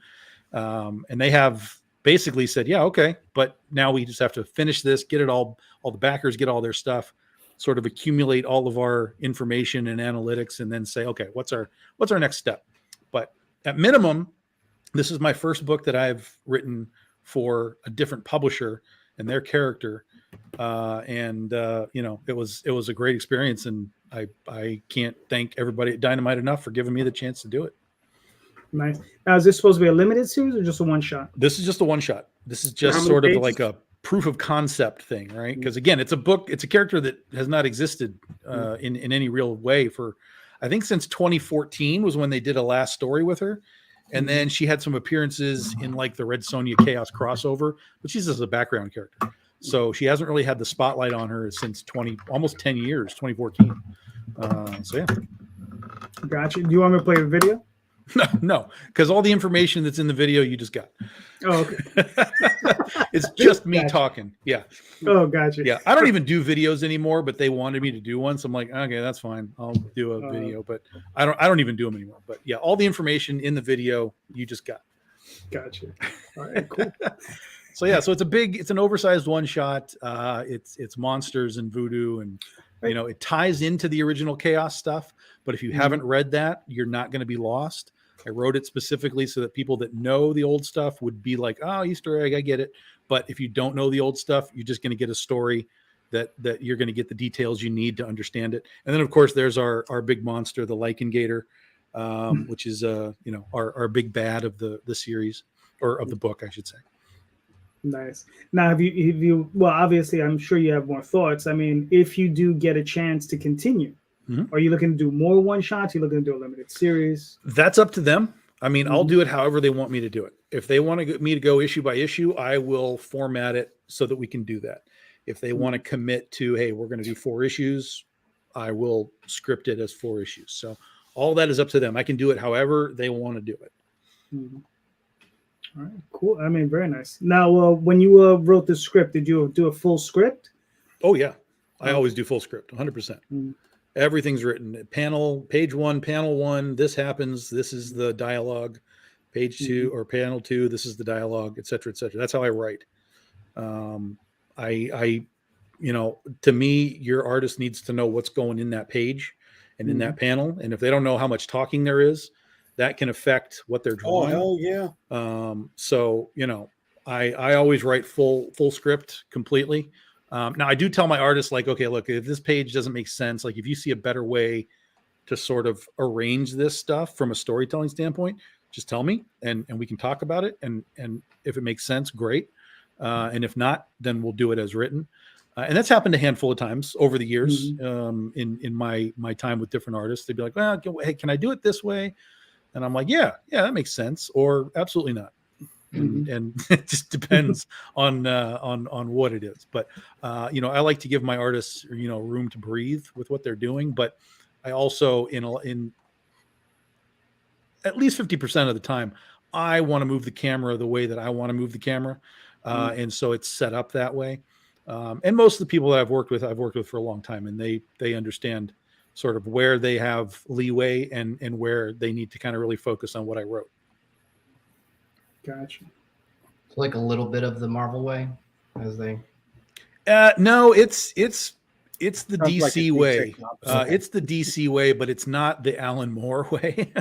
And they have basically said, yeah, okay, but now we just have to finish this, get it all the backers get all their stuff, sort of accumulate all of our information and analytics, and then say, okay, what's our next step? But at minimum, this is my first book that I've written for a different publisher and their character. It was a great experience, and I can't thank everybody at Dynamite enough for giving me the chance to do it. Nice. Now, is this supposed to be a limited series or just a one shot? This is just a one shot. This is just sort of like a proof of concept thing, right? Because again, it's a book, it's a character that has not existed in any real way for, I think, since 2014 was when they did a last story with her. And then she had some appearances in like the Red Sonja Chaos crossover, but she's just a background character. So she hasn't really had the spotlight on her since almost 10 years, 2014. So yeah. Gotcha. Do you want me to play a video? No, because all the information that's in the video you just got. Oh, okay. It's just me talking. Yeah. Oh, gotcha. Yeah. I don't even do videos anymore, but they wanted me to do one. So I'm like, okay, that's fine. I'll do a video, but I don't even do them anymore. But yeah, all the information in the video you just got. Gotcha. All right, cool. So yeah, so it's an oversized one shot. It's monsters and voodoo, and it ties into the original Chaos stuff. But if you haven't read that, you're not going to be lost. I wrote it specifically so that people that know the old stuff would be like, oh, Easter egg, I get it. But if you don't know the old stuff, you're just going to get a story that you're going to get the details you need to understand it. And then of course there's our big monster, the Lycan Gator, which is our big bad of the series, or of the book, I should say. Nice. Now, have you well, obviously I'm sure you have more thoughts. I mean, if you do get a chance to continue, are you looking to do more one shots? Are you looking to do a limited series? That's up to them. I mean, I'll do it however they want me to do it. If they want me to go issue by issue, I will format it so that we can do that. If they want to commit to, hey, we're going to do 4 issues, I will script it as 4 issues. So all that is up to them. I can do it however they want to do it. All right, cool. I mean, very nice. Now, when you wrote the script, did you do a full script? Oh, yeah. I always do full script, 100%. Everything's written. Page 1, panel 1, this happens. This is the dialogue. Page 2 or panel 2, this is the dialogue, et cetera, et cetera. That's how I write. To me, your artist needs to know what's going in that page and in that panel. And if they don't know how much talking there is, that can affect what they're drawing. Oh, hell yeah. I always write full script completely. Now I do tell my artists, like, okay, look, if this page doesn't make sense, like if you see a better way to sort of arrange this stuff from a storytelling standpoint, just tell me and we can talk about it. And if it makes sense, great. And if not, then we'll do it as written. And that's happened a handful of times over the years. In my time with different artists, they'd be like, well, hey, can I do it this way? And I'm like, yeah, that makes sense. Or absolutely not. And it just depends on what it is. But, I like to give my artists, room to breathe with what they're doing. But I also, in at least 50% of the time, I want to move the camera the way that I want to move the camera. And so it's set up that way. And most of the people that I've worked with for a long time, and they understand sort of where they have leeway and where they need to kind of really focus on what I wrote. Gotcha. It's like a little bit of the Marvel way, as they. No, it's the Sounds DC like way. It's the DC way, but it's not the Alan Moore way.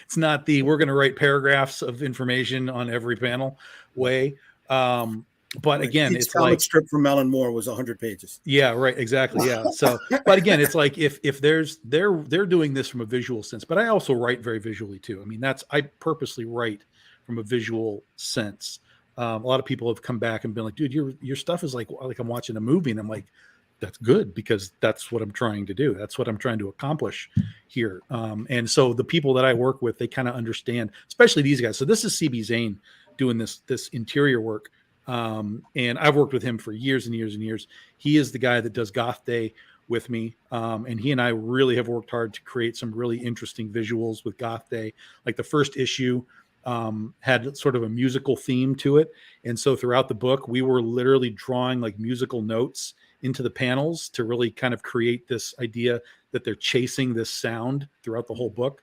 It's not the we're going to write paragraphs of information on every panel way. But again, it's comic like strip from Alan Moore was 100 pages. Yeah, right. Exactly. Yeah. So, but again, it's like if they're doing this from a visual sense, but I also write very visually too. I mean, I purposely write from a visual sense. A lot of people have come back and been like, dude, your stuff is like I'm watching a movie. And I'm like, that's good, because that's what I'm trying to do. That's what I'm trying to accomplish here. And so the people that I work with, they kind of understand, especially these guys. So this is CB Zane doing this interior work. And I've worked with him for years and years and years. He is the guy that does Goth Day with me. And he and I really have worked hard to create some really interesting visuals with Goth Day. Like the first issue, had sort of a musical theme to it. And so throughout the book, we were literally drawing like musical notes into the panels to really kind of create this idea that they're chasing this sound throughout the whole book.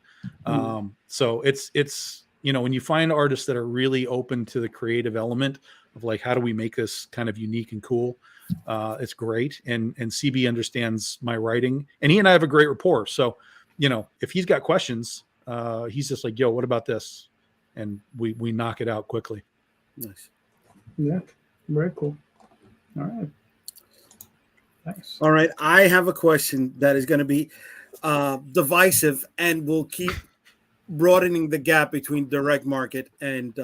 So it's, you know, when you find artists that are really open to the creative element of like, how do we make this kind of unique and cool? It's great. And CB understands my writing, and he and I have a great rapport. So, you know, if he's got questions, he's just like, yo, what about this? And we knock it out quickly. Nice. Yeah. Very cool. All right. Nice. All right. I have a question that is going to be divisive, and will keep broadening the gap between direct market and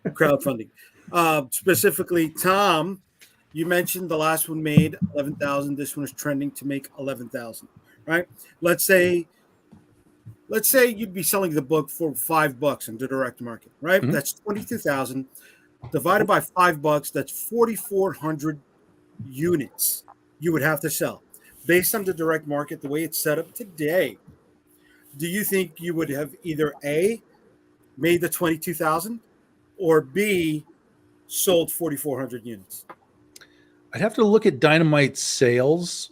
crowdfunding. Specifically, Tom, you mentioned the last one made 11,000. This one is trending to make 11,000. Right? Let's say you'd be selling the book for $5 in the direct market. Right? That's 22,000 divided by $5. That's 4,400 units you would have to sell. Based on the direct market, the way it's set up today, do you think you would have either A, made the 22,000, or B, sold 4,400 units? I'd have to look at Dynamite's sales,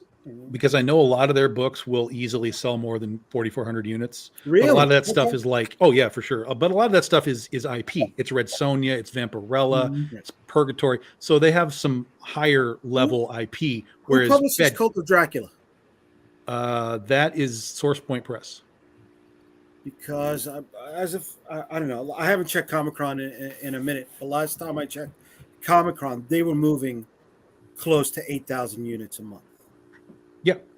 because I know a lot of their books will easily sell more than 4,400 units. Really? But a lot of that stuff is like, oh yeah, for sure. But a lot of that stuff is IP. It's Red Sonja, it's Vampirella, it's Purgatory. So they have some higher level IP. Whereas who publishes Cult of Dracula? That is Source Point Press. Because I don't know, I haven't checked Comic-Con in a minute. The last time I checked Comic-Con, they were moving close to 8,000 units a month.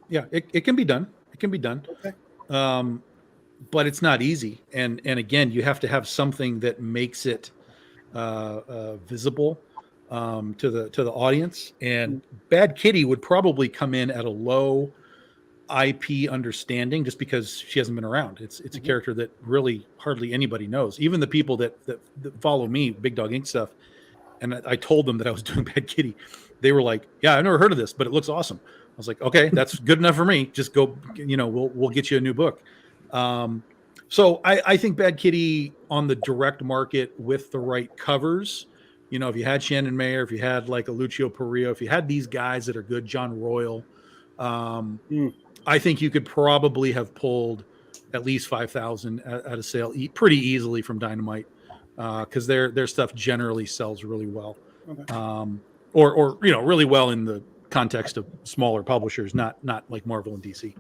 Yeah, it can be done. It can be done. Okay. But it's not easy. And again, you have to have something that makes it visible to the audience. And Bad Kitty would probably come in at a low IP understanding, just because she hasn't been around. It's a character that really hardly anybody knows. Even the people that follow me, Big Dog Ink stuff, and I told them that I was doing Bad Kitty, they were like, "Yeah, I've never heard of this, but it looks awesome." I was like, "Okay, that's good enough for me. Just go, you know, we'll get you a new book." So I think Bad Kitty on the direct market with the right covers, you know, if you had Shannon Mayer, if you had like a Lucio Perillo, if you had these guys that are good, John Royal, I think you could probably have pulled at least 5,000 at a sale pretty easily from Dynamite, because their stuff generally sells really well, or you know, really well in the context of smaller publishers, not like Marvel and DC.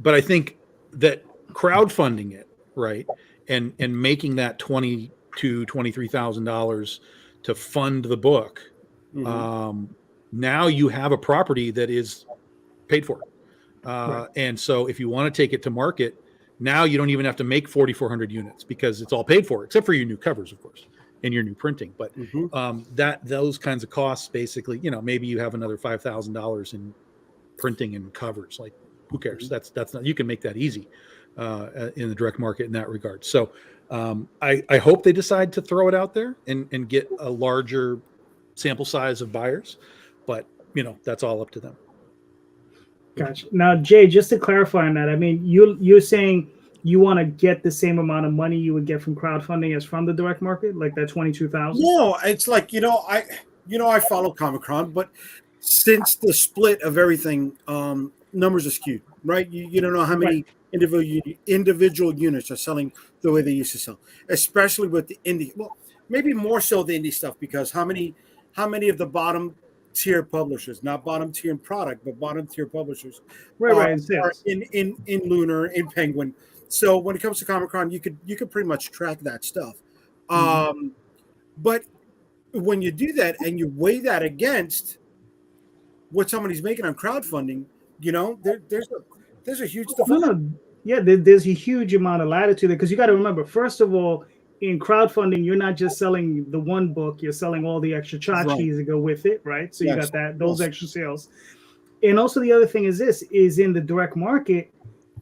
But I think that crowdfunding it, right, and making that $23,000 to fund the book. Now you have a property that is paid for. And so if you want to take it to market, now you don't even have to make 4,400 units, because it's all paid for, except for your new covers, of course, and your new printing. But those kinds of costs, basically, you know, maybe you have another $5,000 in printing and covers. Like, who cares? That's not, you can make that easy in the direct market in that regard. So I hope they decide to throw it out there and get a larger sample size of buyers. But, you know, that's all up to them. Gotcha. Now, Jay, just to clarify on that, I mean, you're saying you want to get the same amount of money you would get from crowdfunding as from the direct market, like that 22,000? No, it's like, I follow Comic-Con, but since the split of everything, numbers are skewed, right? You don't know how many individual units are selling the way they used to sell, especially with the indie. Well, maybe more so the indie stuff, because how many of the bottom tier publishers, not bottom tier in product, but bottom tier publishers, are in Lunar, in Penguin. So when it comes to Comic-Con, you could pretty much track that stuff. But when you do that and you weigh that against what somebody's making on crowdfunding, you know, there's a huge difference. There's a huge amount of latitude there, because you got to remember, first of all, in crowdfunding, you're not just selling the one book, you're selling all the extra tchotchkes that go with it, right? So you got those extra sales. And also the other thing is in the direct market,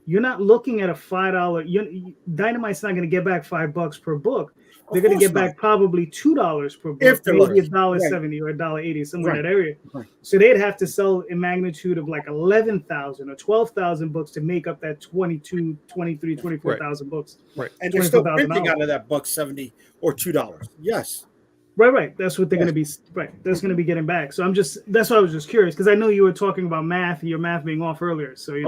you're not looking at a $5. Dynamite's not going to get back $5 per book. they're going to get back probably $2 per book, If they're maybe lucky. $1.70 or $1.80, somewhere in Right. that area. Right. So they'd have to sell a magnitude of like 11,000 or 12,000 books to make up that 22, 23, 24,000 books. Right. And they're still printing $24,000. out of that $1.70 or $2. Yes. Right. That's what they're going to be. Right. That's going to be getting back. So that's why I was just curious, because I know you were talking about math, your math being off earlier. So it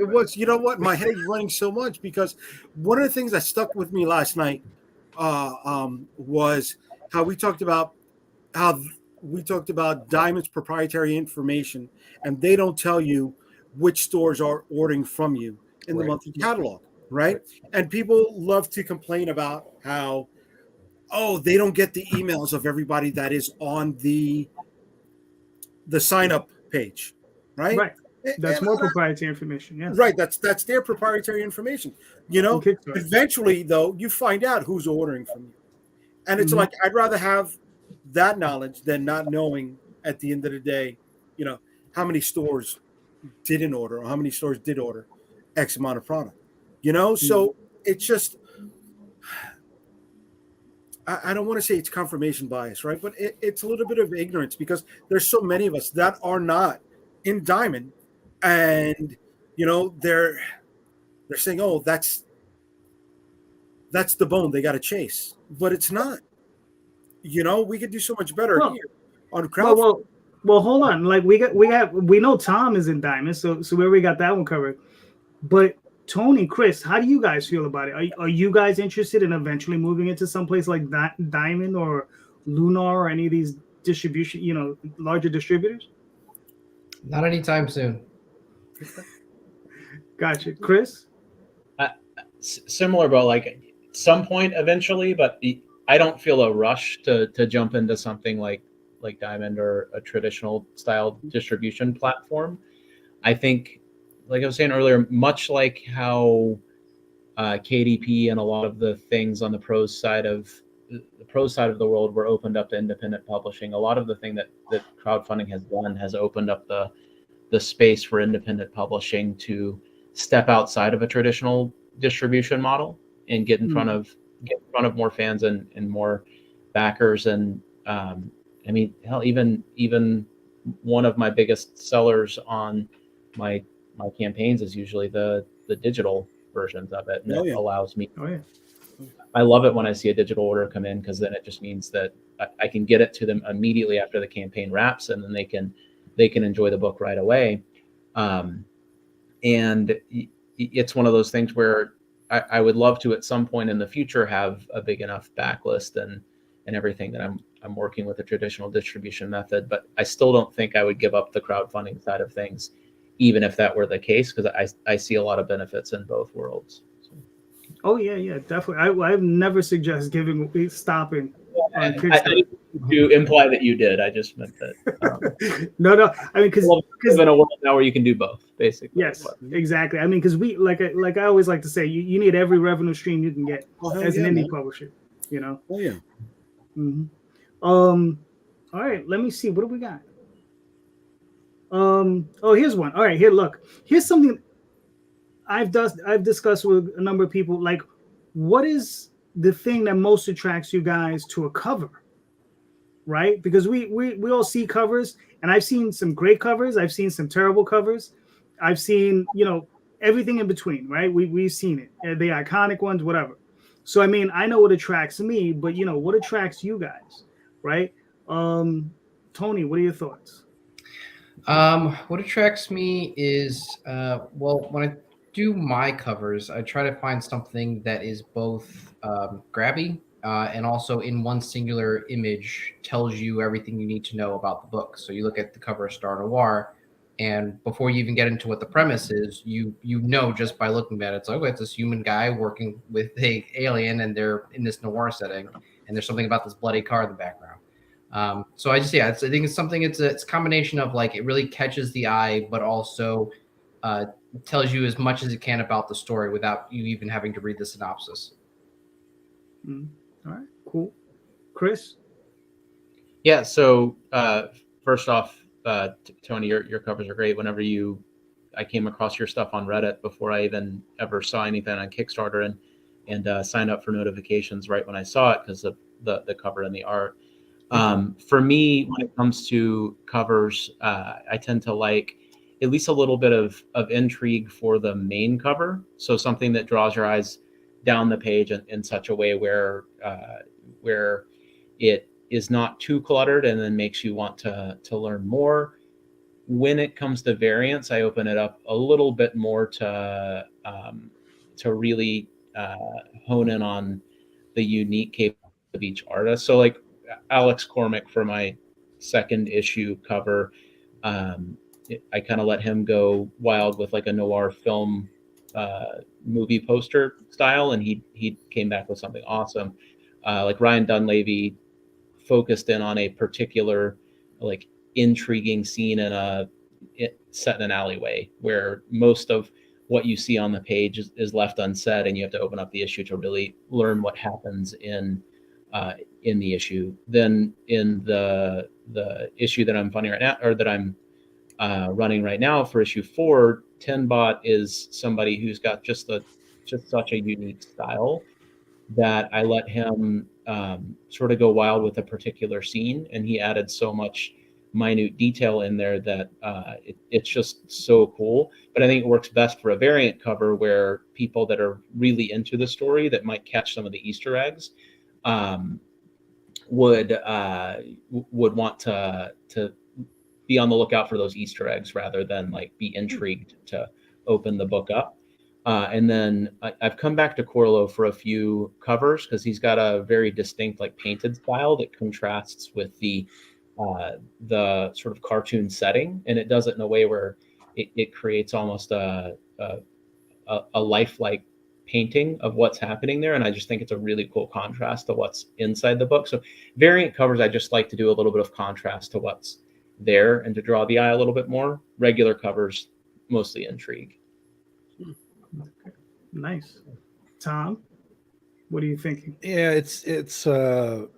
was, you know what? My head is running so much because one of the things that stuck with me last night was how we talked about Diamond's proprietary information, and they don't tell you which stores are ordering from you in the monthly catalog, right? And people love to complain about how, they don't get the emails of everybody that is on the sign up page, right? Right. That's more proprietary information. Yeah. Right. That's their proprietary information. You know, eventually though, you find out who's ordering from you. And it's like, I'd rather have that knowledge than not knowing at the end of the day, you know, how many stores didn't order or how many stores did order X amount of product, you know? So it's just, I don't want to say it's confirmation bias, right? But it's a little bit of ignorance because there's so many of us that are not in Diamond, and you know they're saying, "Oh, that's the bone they got to chase," but it's not. You know, we could do so much better here on crowdfunding. Well, hold on. Like we know Tom is in Diamond, so we already got that one covered. But Tony, Chris, how do you guys feel about it? Are you guys interested in eventually moving into some place like Diamond or Lunar or any of these distribution, you know, larger distributors? Not anytime soon. Gotcha. Chris? Similar, but like some point eventually, but I don't feel a rush to jump into something like Diamond or a traditional style distribution platform. I think, like I was saying earlier, much like how KDP and a lot of the things on the prose side of the world were opened up to independent publishing, a lot of the thing that crowdfunding has done has opened up the space for independent publishing to step outside of a traditional distribution model and get in front of more fans and more backers. And I mean, hell, even one of my biggest sellers on my campaigns is usually the digital versions of it, and it allows me. I love it when I see a digital order come in, because then it just means that I can get it to them immediately after the campaign wraps, and then they can enjoy the book right away. And it's one of those things where I would love to at some point in the future have a big enough backlist and everything that I'm working with a traditional distribution method, but I still don't think I would give up the crowdfunding side of things, even if that were the case, because I see a lot of benefits in both worlds. So. Oh yeah, definitely. I've never suggested stopping. I didn't to imply that you did. I just meant that. No. I mean, because in a world now where you can do both, basically. Yes, exactly. I mean, because we like I always like to say, you need every revenue stream you can get as an indie publisher. You know. Oh yeah. Mm-hmm. All right. Let me see. What do we got? Oh, here's one. All right. Here, look. Here's something I've discussed with a number of people. Like, what is the thing that most attracts you guys to a cover? Right? Because we all see covers, and I've seen some great covers. I've seen some terrible covers. I've seen, you know, everything in between, right? We've seen it, the iconic ones, whatever. So, I mean, I know what attracts me, but, you know, what attracts you guys, right? Tony, what are your thoughts? What attracts me is, well, when I do my covers, I try to find something that is both grabby and also in one singular image tells you everything you need to know about the book. So you look at the cover of Star Noir, and before you even get into what the premise is, you know just by looking at it, it's like, oh, it's this human guy working with a alien, and they're in this noir setting, and there's something about this bloody car in the background. So I think it's something. It's a combination of, like, it really catches the eye, but also tells you as much as it can about the story without you even having to read the synopsis. All right, cool. Chris? Yeah, so first off, Tony, your covers are great. Whenever I came across your stuff on Reddit before I even ever saw anything on Kickstarter, and and signed up for notifications right when I saw it because of the cover and the art. For me, when it comes to covers, I tend to like at least a little bit of intrigue for the main cover. So something that draws your eyes down the page in such a way where it is not too cluttered and then makes you want to learn more. When it comes to variants, I open it up a little bit more to really hone in on the unique capability of each artist. So like Alex Cormack for my second issue cover, I kind of let him go wild with like a noir film movie poster style, and he came back with something awesome. Like Ryan Dunleavy focused in on a particular like intriguing scene set in an alleyway where most of what you see on the page is left unsaid, and you have to open up the issue to really learn what happens in the issue. Then in the issue that I'm funding right now, or that I'm running right now for issue 4, Tinbot is somebody who's got just such a unique style that I let him sort of go wild with a particular scene, and he added so much minute detail in there that it's just so cool. But I think it works best for a variant cover where people that are really into the story that might catch some of the Easter eggs would want to be on the lookout for those Easter eggs rather than like be intrigued to open the book up. And then I've come back to Corlo for a few covers because he's got a very distinct like painted style that contrasts with the sort of cartoon setting, and it does it in a way where it creates almost a lifelike painting of what's happening there. And I just think it's a really cool contrast to what's inside the book. So variant covers, I just like to do a little bit of contrast to what's there and to draw the eye a little bit more. Regular covers, mostly intrigue. Nice. Tom, what are you thinking? Yeah, it's a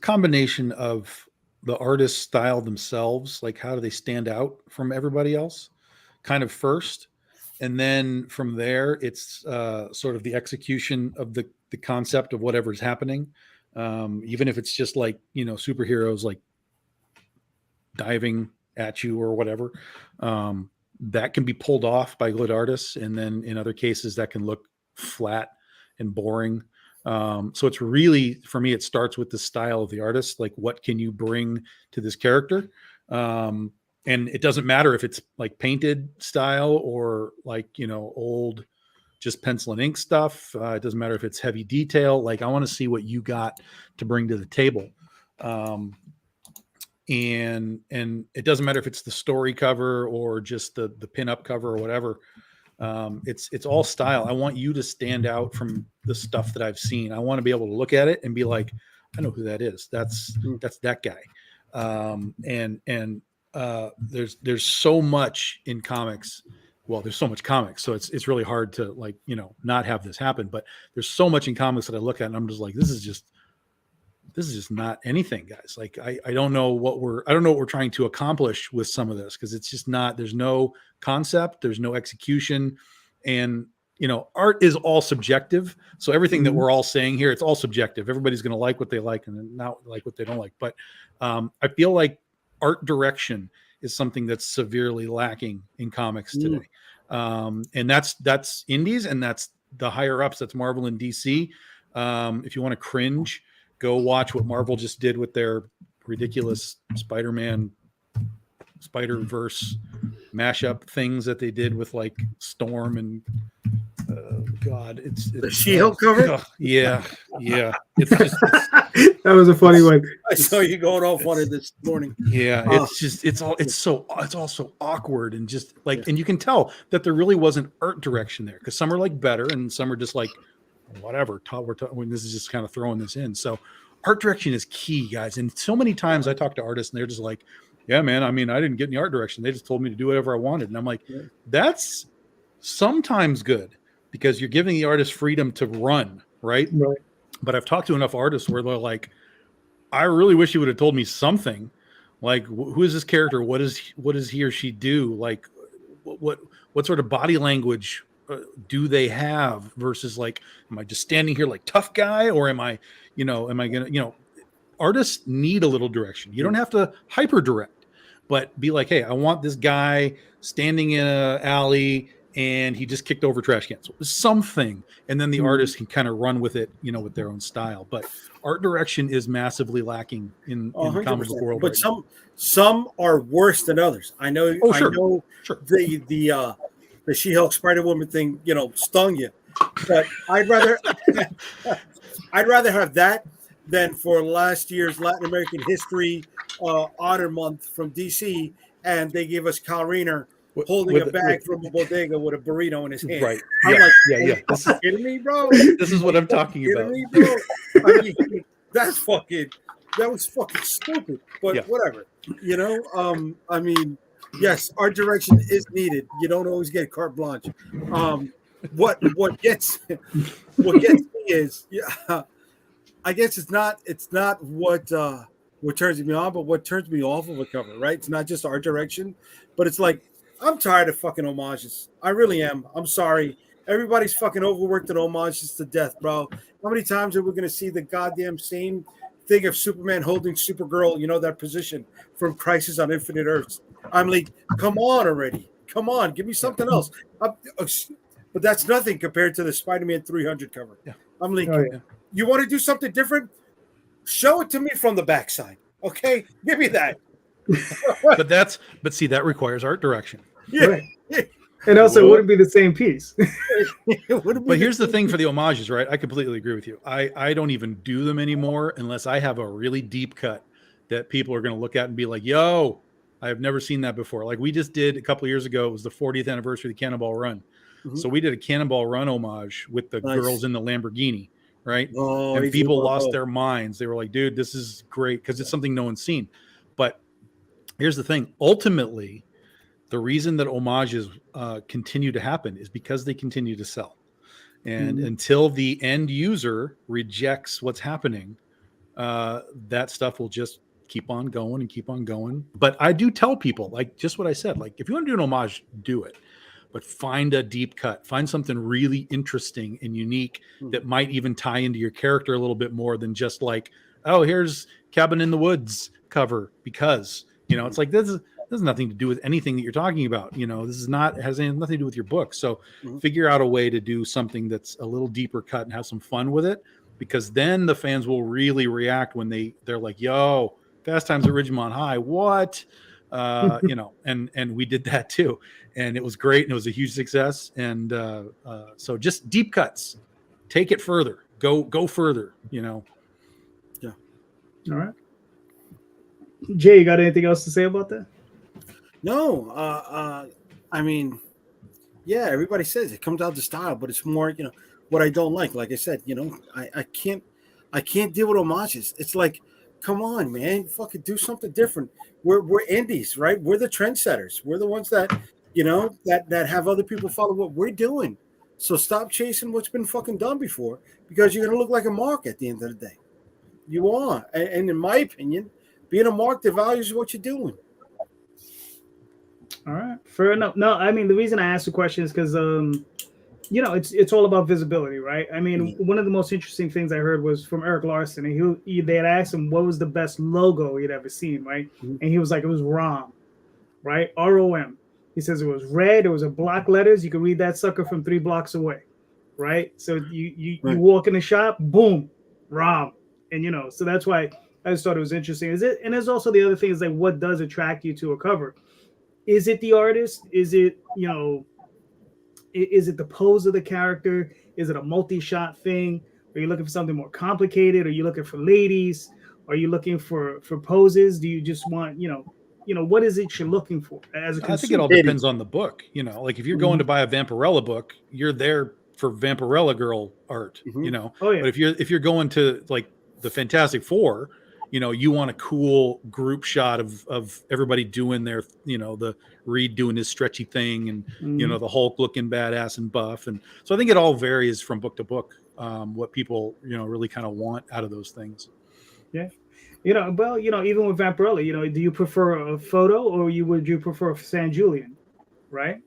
combination of the artist style themselves, like how do they stand out from everybody else, kind of first, and then from there it's sort of the execution of the concept of whatever's happening, even if it's just like, you know, superheroes like diving at you or whatever, that can be pulled off by good artists, and then in other cases that can look flat and boring. So it's really, for me, it starts with the style of the artist. Like, what can you bring to this character? And it doesn't matter if it's like painted style or like, you know, old, just pencil and ink stuff. It doesn't matter if it's heavy detail. Like, I want to see what you got to bring to the table. And it doesn't matter if it's the story cover or just the pinup cover or whatever. It's all style. I want you to stand out from the stuff that I've seen. I want to be able to look at it and be like, I know who that is. That's that guy. There's so much in comics. Well, there's so much comics, so it's really hard to, like, you know, not have this happen. But there's so much in comics that I look at and I'm just like, this is just not anything, guys. Like, I don't know what we're trying to accomplish with some of this, because it's just not, there's no concept, there's no execution. And, you know, art is all subjective. So everything that we're all saying here, it's all subjective. Everybody's going to like what they like and not like what they don't like. But I feel like art direction is something that's severely lacking in comics today. And that's indies, and that's the higher ups. That's Marvel and DC. If you want to cringe, go watch what Marvel just did with their ridiculous Spider-Man, Spider-Verse mashup things that they did with like Storm and God, it's the She-Hulk cover. Yeah. It's just that was a funny one. I saw you going off on it this morning. Yeah, it's all so awkward and just like, and you can tell that there really wasn't art direction there, because some are like better and some are just like, whatever, when this is just kind of throwing this in. So art direction is key, guys. And so many times I talk to artists and they're just like, yeah, man, I mean, I didn't get any art direction. They just told me to do whatever I wanted. And I'm like, that's sometimes good, because you're giving the artist freedom to run, right? But I've talked to enough artists where they're like, I really wish you would have told me something. Like, who is this character? What does he or she do? Like, what sort of body language do they have versus like, am I just standing here like tough guy, or am I gonna, artists need a little direction. You don't have to hyper direct, but be like, hey, I want this guy standing in an alley and he just kicked over trash cans, something, and then the artist can kind of run with it, with their own style. But art direction is massively lacking in the comic book world. But some are worse than others. I know. Oh, sure. I know. Sure. The She-Hulk Spider-Woman thing, stung you. But I'd rather have that than for last year's Latin American History Honor Month from DC, and they gave us Kyle Rayner holding a bag from a bodega with a burrito in his hand. Right. I'm yeah. like, yeah. This is kidding me, bro. This is what I'm talking about. Me, bro? I mean, that was fucking stupid. But whatever. I mean, yes, art direction is needed. You don't always get carte blanche. What gets me is, I guess it's not what turns me on, but what turns me off of a cover, right? It's not just art direction, but it's like, I'm tired of fucking homages. I really am. I'm sorry. Everybody's fucking overworked at homages to death, bro. How many times are we going to see the goddamn same thing of Superman holding Supergirl, that position from Crisis on Infinite Earths? I'm like, come on already. Come on. Give me something else. But that's nothing compared to the Spider-Man 300 cover. Yeah. I'm like, you want to do something different? Show it to me from the backside. Okay? Give me that. but see, that requires art direction. Yeah. Right. And also, it wouldn't be the same piece. But here's the thing for the homages, right? I completely agree with you. I don't even do them anymore unless I have a really deep cut that people are going to look at and be like, yo, I have never seen that before. Like we just did a couple of years ago. It was the 40th anniversary of the Cannonball Run. Mm-hmm. So we did a Cannonball Run homage with the girls in the Lamborghini, right? Oh, and people lost their minds. They were like, dude, this is great because it's something no one's seen. But here's the thing. Ultimately, the reason that homages continue to happen is because they continue to sell. And until the end user rejects what's happening, that stuff will just keep on going and keep on going. But I do tell people, like just what I said, like if you want to do an homage, do it. But find a deep cut, find something really interesting and unique that might even tie into your character a little bit more than just like, oh, here's Cabin in the Woods cover because, it's like this has nothing to do with anything that you're talking about. This is has nothing to do with your book. So figure out a way to do something that's a little deeper cut and have some fun with it, because then the fans will really react when they're like, yo, Fast Times at Ridgemont High. What? And we did that too. And it was great. And it was a huge success. And so just deep cuts, take it further, go further, Yeah. All right. Jay, you got anything else to say about that? No. I mean, yeah, everybody says it comes down to style, but it's more, what I don't like I said, I can't deal with homages. It's like, come on, man, fucking do something different. We're indies, right? We're the trendsetters. We're the ones that, that have other people follow what we're doing. So stop chasing what's been fucking done before, because you're going to look like a mark at the end of the day. You are. And in my opinion, being a mark devalues what you're doing. All right. Fair enough. No, I mean, the reason I asked the question is because, it's all about visibility, right? I mean, one of the most interesting things I heard was from Eric Larson. And they had asked him what was the best logo he'd ever seen, right? And he was like, it was ROM, right? ROM. He says it was red. It was a block letters. You could read that sucker from 3 blocks away, right? So you walk in the shop, boom, ROM. And, so that's why I just thought it was interesting. And there's also the other thing is like, what does attract you to a cover? Is it the artist? Is it, is it the pose of the character? Is it a multi-shot thing? Are you looking for something more complicated? Are you looking for ladies? Are you looking for poses? Do you just want, what is it you're looking for as a consumer? I think it all depends on the book. Like if you're going to buy a Vampirella book, you're there for Vampirella girl art, Oh, yeah. But if you're going to like the Fantastic Four, you want a cool group shot of everybody doing their, the Reed doing his stretchy thing and, the Hulk looking badass and buff. And so I think it all varies from book to book, what people, really kind of want out of those things. Yeah. Even with Vampirella, do you prefer a photo or would you prefer San Julian? Right.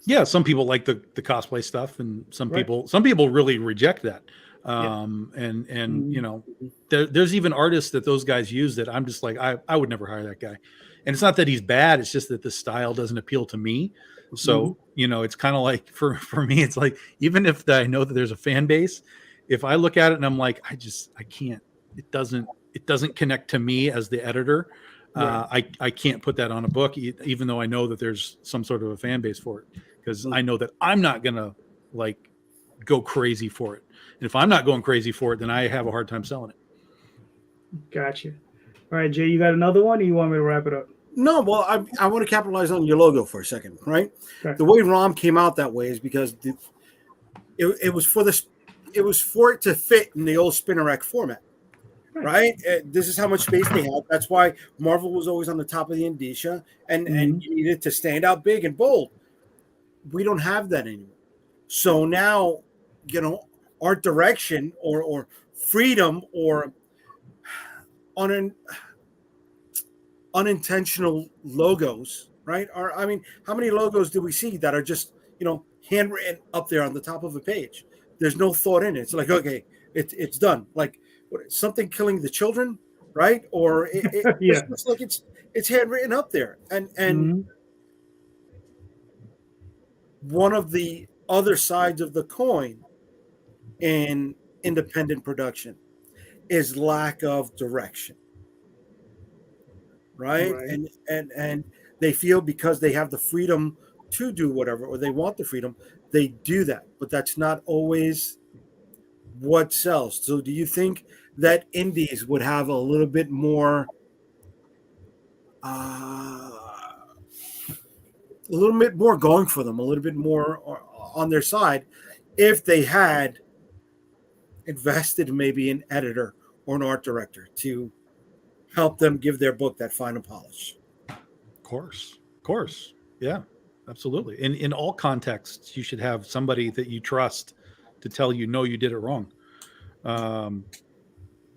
Yeah, some people like the cosplay stuff, and some people really reject that. And you know, there's even artists that those guys use that I'm just like, I would never hire that guy. And it's not that he's bad, it's just that the style doesn't appeal to me. So you know, it's kind of like for me, it's like, even if I know that there's a fan base, if I look at it and I'm like, I can't, it doesn't connect to me as the editor. I can't put that on a book, even though I know that there's some sort of a fan base for it, because I know that I'm not gonna like go crazy for it. And if I'm not going crazy for it, then I have a hard time selling it. Gotcha. All right, Jay, you got another one, or you want me to wrap it up? No, well, I want to capitalize on your logo for a second, right? Okay. The way ROM came out that way is because it was for it to fit in the old Spinnerack format, right? This is how much space they had. That's why Marvel was always on the top of the indicia, and you needed to stand out big and bold. We don't have that anymore. So now, you know, art direction or freedom or unintentional logos, right? I mean, how many logos do we see that are just, you know, handwritten up there on the top of a page? There's no thought in it. It's like, okay, it's done. Like something killing the children, right? Or it looks like it's handwritten up there. And one of the other sides of the coin in independent production is lack of direction. Right? And they feel because they have the freedom to do whatever, or they want the freedom, they do that. But that's not always what sells. So do you think that indies would have a little bit more going for them, a little bit more on their side, if they had invested maybe an editor or an art director to help them give their book that final polish? Of course. Yeah, absolutely. In all contexts, you should have somebody that you trust to tell you, no, you did it wrong.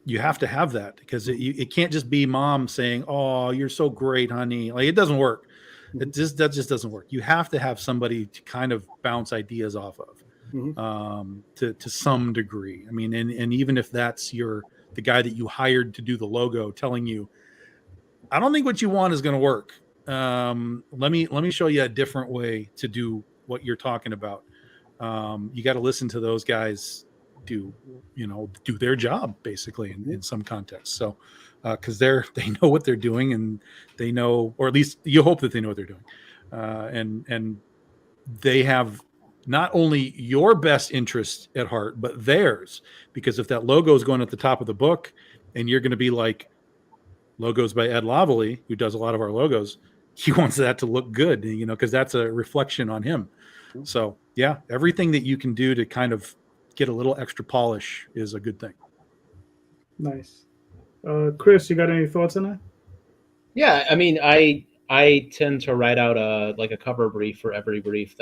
You have to have that, because it can't just be mom saying, oh, you're so great, honey. Like, it doesn't work. That just doesn't work. You have to have somebody to kind of bounce ideas off of, to some degree. I mean, and even if that's the guy that you hired to do the logo telling you, I don't think what you want is going to work. Let me show you a different way to do what you're talking about. You got to listen to those guys do their job, basically, in some context. So, because they know what they're doing, and they know, or at least you hope that they know what they're doing. And they have not only your best interest at heart, but theirs, because if that logo is going at the top of the book and you're going to be like, logos by Ed Loveley, who does a lot of our logos, he wants that to look good, you know, because that's a reflection on him. So yeah, everything that you can do to kind of get a little extra polish is a good thing. Nice. Chris, you got any thoughts on that? Yeah, I mean, I tend to write out a cover brief for every brief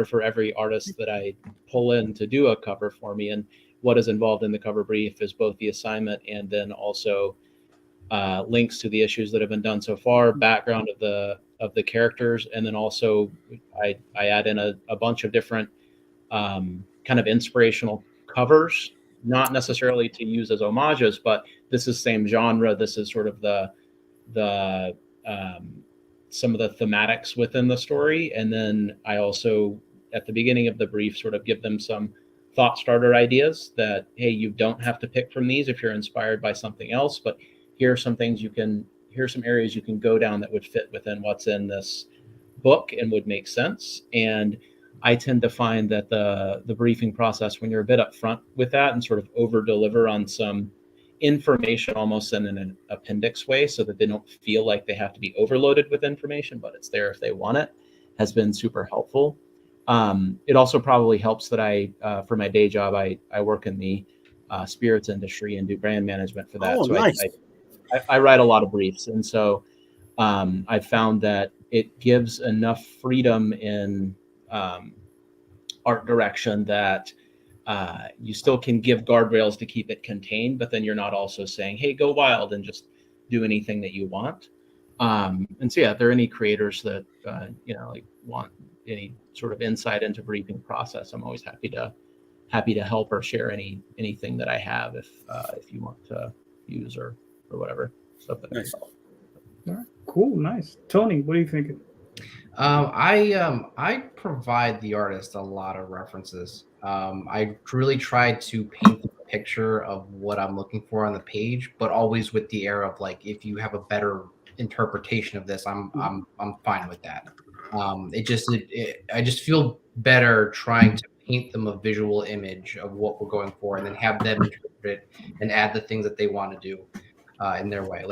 for every artist that I pull in to do a cover for me. And what is involved in the cover brief is both the assignment and then also links to the issues that have been done so far, background of the characters, and then also I add in a bunch of different kind of inspirational covers, not necessarily to use as homages, but this is same genre. This is sort of the some of the thematics within the story. And then I also, at the beginning of the brief, sort of give them some thought starter ideas that, hey, you don't have to pick from these if you're inspired by something else, but here are some things here's some areas you can go down that would fit within what's in this book and would make sense. And I tend to find that the briefing process, when you're a bit upfront with that and sort of over deliver on some information almost in an appendix way, so that they don't feel like they have to be overloaded with information, but it's there if they want it, has been super helpful. It also probably helps that for my day job, I work in the spirits industry and do brand management for that. Oh, so nice. I write a lot of briefs. And so I found that it gives enough freedom in art direction that you still can give guardrails to keep it contained, but then you're not also saying, hey, go wild and just do anything that you want. And so, yeah, if there are any creators that like want any sort of insight into briefing process, I'm always happy to help or share anything that I have if you want to use or whatever stuff that Nice. All right, cool, nice. Tony, what are you thinking? I provide the artist a lot of references. I really try to paint a picture of what I'm looking for on the page, but always with the air of like, if you have a better interpretation of this, I'm fine with that. I just feel better trying to paint them a visual image of what we're going for, and then have them interpret it and add the things that they want to do in their way.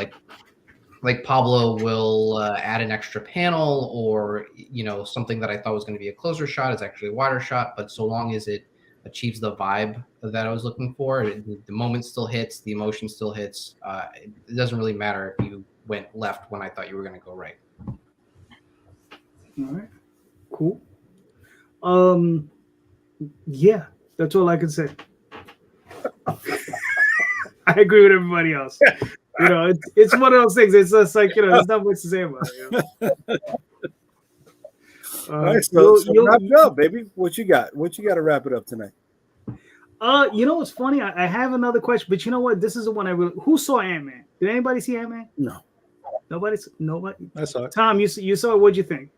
Like Pablo will add an extra panel, or something that I thought was going to be a closer shot is actually a wider shot. But so long as it achieves the vibe that I was looking for, the moment still hits, the emotion still hits. It doesn't really matter if you went left when I thought you were going to go right. All right, cool. Yeah, that's all I can say. I agree with everybody else. It's one of those things. It's just like, there's not much to say about it. All right, so wrap it up, baby. What you got? What you got to wrap it up tonight? What's funny? I have another question, but you know what? This is the one I really. Who saw Ant-Man? Did anybody see Ant-Man? No. Nobody. I saw it. Tom, you saw it. What'd you think?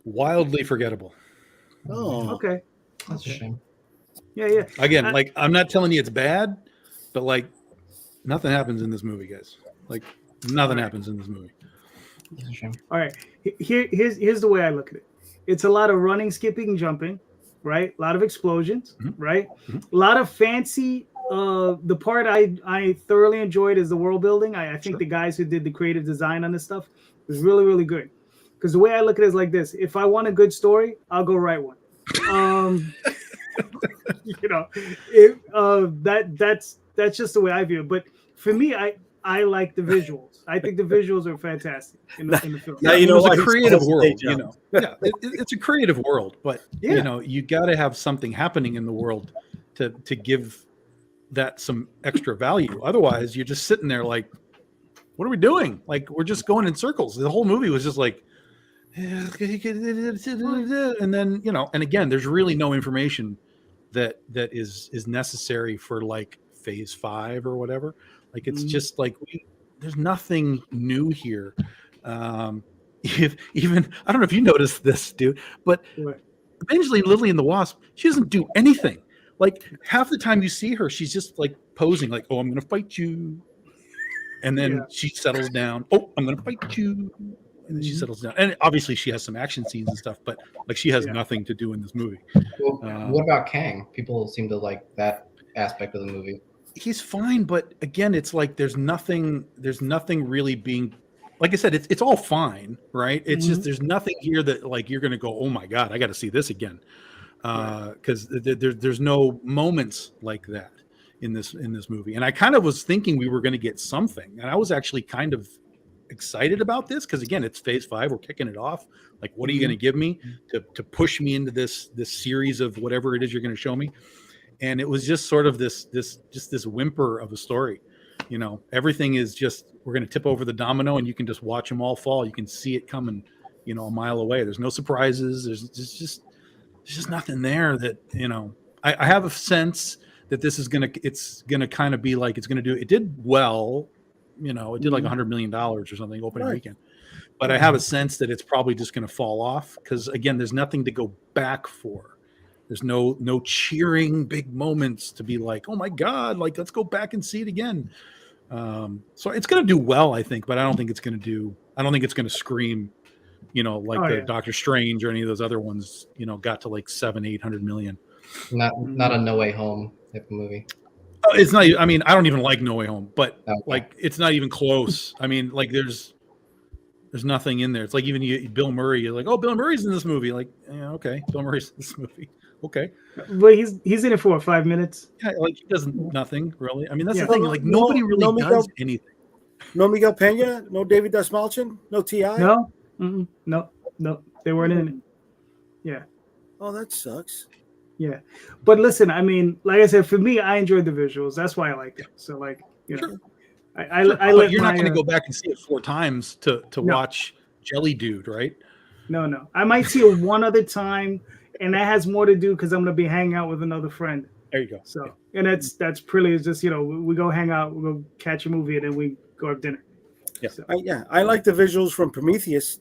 Wildly forgettable. Oh, okay. That's a shame. Yeah. Again, like, I'm not telling you it's bad, but like, nothing happens in this movie, guys. Like, nothing happens in this movie. That's a shame. All right. Here's the way I look at it. It's a lot of running, skipping, jumping, right? A lot of explosions, right? A lot of fancy. The part I thoroughly enjoyed is the world building. I think the guys who did the creative design on this stuff was really, really good. Because the way I look at it is like this: if I want a good story, I'll go write one. That's just the way I view it. But for me, I like the visuals. I think the visuals are fantastic in the film. Yeah, it's a creative world. Yeah, it's a creative world, but you got to have something happening in the world to give that some extra value. Otherwise, you're just sitting there like, what are we doing? Like, we're just going in circles. The whole movie was just like, and then and again, there's really no information that is necessary for like phase 5 or whatever. Like, it's just like there's nothing new here. Even I don't know if you noticed this, dude, but eventually Lily and the Wasp, she doesn't do anything. Like, half the time you see her, she's just like posing, like, oh, I'm gonna fight you, and then she settles down. Oh, I'm gonna fight you. And then she settles down, and obviously she has some action scenes and stuff, but like, she has nothing to do in this movie. Well, what about Kang? People seem to like that aspect of the movie. He's fine, but again, it's like there's nothing really being, like I said, it's all fine, right? It's just there's nothing here that like you're gonna go, oh my god, I got to see this again, because there's no moments like that in this movie. And I kind of was thinking we were going to get something, and I was actually kind of excited about this because again, it's phase 5. We're kicking it off. Like, what are you going to give me to push me into this series of whatever it is you're going to show me? And it was just sort of this whimper of a story. Everything is just, we're going to tip over the domino, and you can just watch them all fall. You can see it coming, a mile away. There's no surprises. There's just nothing there that, I have a sense that this is it's gonna kind of be like, it did well. It did like $100 million or something opening weekend, but I have a sense that it's probably just going to fall off because again, there's nothing to go back for. There's no cheering big moments to be like, oh my god, like, let's go back and see it again. So it's going to do well, I think, but I don't think it's going to scream, the Doctor Strange or any of those other ones. Got to like 700-800 million. Not a No Way Home type of movie. It's not. I mean, I don't even like No Way Home, but like, it's not even close. I mean, like, there's nothing in there. It's like even Bill Murray. You're like, oh, Bill Murray's in this movie. Like, yeah, okay, Bill Murray's in this movie. Okay, but he's in it for 5 minutes. Yeah, like, he does nothing really. I mean, that's the thing. Like, nobody really does anything. No Miguel Pena. No David Dastmalchian. No T.I. No, they weren't in it. Yeah. Oh, that sucks. Yeah, but listen, I mean, like I said, for me, I enjoyed the visuals. That's why I liked it. So, like, Sure. But you're not going to go back and see it 4 times to watch Jelly Dude, right? No. I might see it one other time, and that has more to do because I'm going to be hanging out with another friend. There you go. So, and that's pretty. It's just we go hang out, we go catch a movie, and then we go have dinner. Yeah, so. I like the visuals from Prometheus.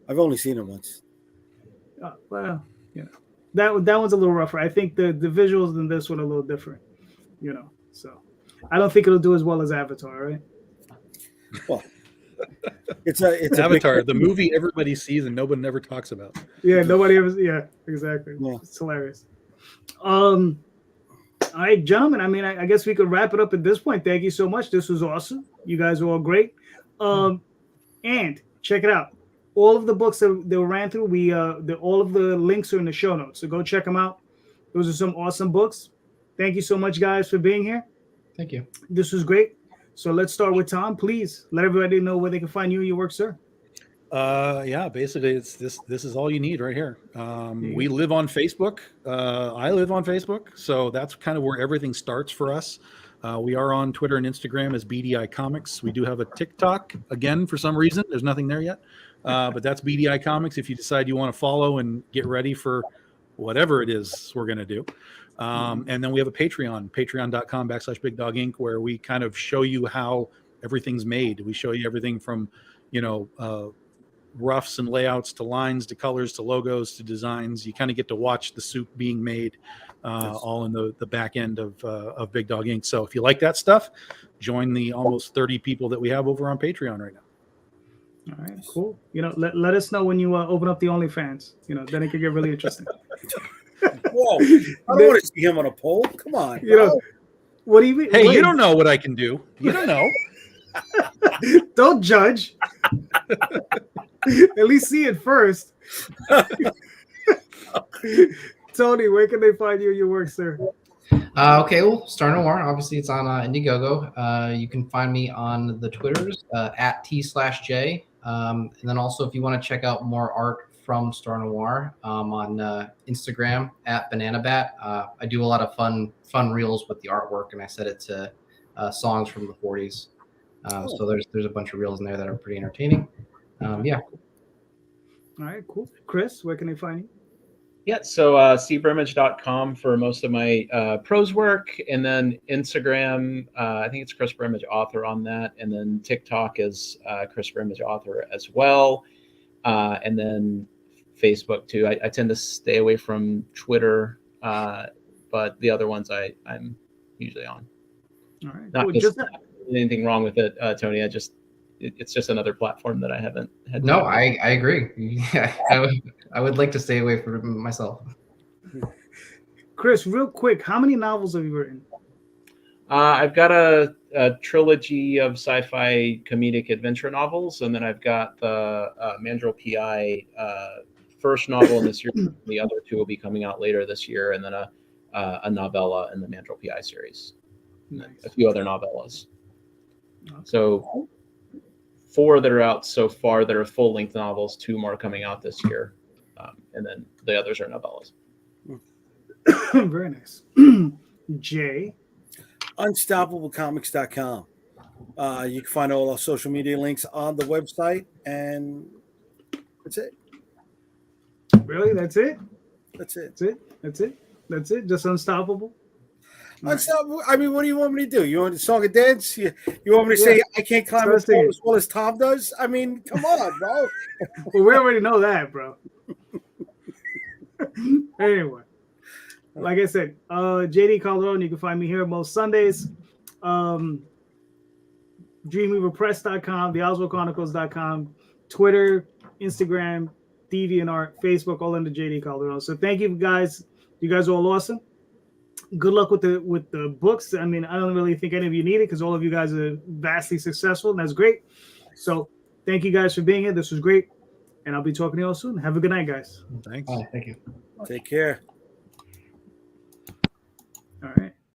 I've only seen it once. Well, that one's a little rougher. I think the visuals in this one are a little different. So I don't think it'll do as well as Avatar, right? Well, it's Avatar, the movie everybody sees and nobody ever talks about. Yeah, nobody ever. Yeah, exactly. Yeah. It's hilarious. All right, gentlemen. I mean, I guess we could wrap it up at this point. Thank you so much. This was awesome. You guys were all great. And check it out. All of the books that ran through, all of the links are in the show notes. So go check them out. Those are some awesome books. Thank you so much, guys, for being here. Thank you. This was great. So let's start with Tom. Please let everybody know where they can find you and your work, sir. Yeah, basically it's this is all you need right here. We live on Facebook. I live on Facebook, so that's kind of where everything starts for us. We are on Twitter and Instagram as BDI Comics. We do have a TikTok, again, for some reason. There's nothing there yet. But that's BDI Comics if you decide you want to follow and get ready for whatever it is we're going to do. And then we have a Patreon, patreon.com/Big Dog Inc., where we kind of show you how everything's made. We show you everything from, roughs and layouts to lines to colors to logos to designs. You kind of get to watch the soup being made all in the back end of Big Dog Inc. So if you like that stuff, join the almost 30 people that we have over on Patreon right now. All right, cool. Let us know when you open up the OnlyFans. Then it could get really interesting. Whoa! I don't want to see him on a pole. Come on. What do you mean? Hey, you don't know what I can do. You don't know. Don't judge. At least see it first. Tony, where can they find you and your work, sir? Okay, well, Star Noir, obviously it's on Indiegogo. You can find me on the Twitters at T/J. And then also if you want to check out more art from Star Noir on Instagram at BananaBat. I do a lot of fun reels with the artwork, and I set it to songs from the 40s. So there's a bunch of reels in there that are pretty entertaining. Yeah. All right, cool. Chris, where can they find you? Yeah, so cbrimmage.com for most of my prose work, and then Instagram, I think it's Chris Brimmage author on that, and then TikTok is Chris Brimmage author as well, and then Facebook too. I tend to stay away from Twitter, but the other ones I'm usually on. All right, not anything wrong with it, Tony. It's just another platform that I haven't had. No, I agree. Yeah, I would like to stay away from myself. Chris, real quick, how many novels have you written? I've got a trilogy of sci-fi comedic adventure novels, and then I've got the Mandrill PI first novel in this year. The other two will be coming out later this year, and then a novella in the Mandrill PI series. Nice. A few other novellas. So 4 that are out so far that are full-length novels, 2 more coming out this year, and then the others are novellas. Very nice. Jay? UnstoppableComics.com. You can find all our social media links on the website, and that's it. Really? That's it? That's it. That's it? Just Unstoppable? Unstoppable. I mean, what do you want me to do? You want a song and dance? You want me to say I can't climb a pole as well as Tom does? I mean, come on, bro. Well, we already know that, bro. Anyway, like I said, JD Calderon, you can find me here most Sundays. DreamweaverPress.com, TheOswaldChronicles.com, Twitter, Instagram, DeviantArt, Facebook, all under JD Calderon. So thank you guys. You guys are all awesome. Good luck with the books. I mean, I don't really think any of you need it because all of you guys are vastly successful, and that's great. So thank you guys for being here. This was great. And I'll be talking to you all soon. Have a good night, guys. Thanks. Oh, thank you. Take care. All right.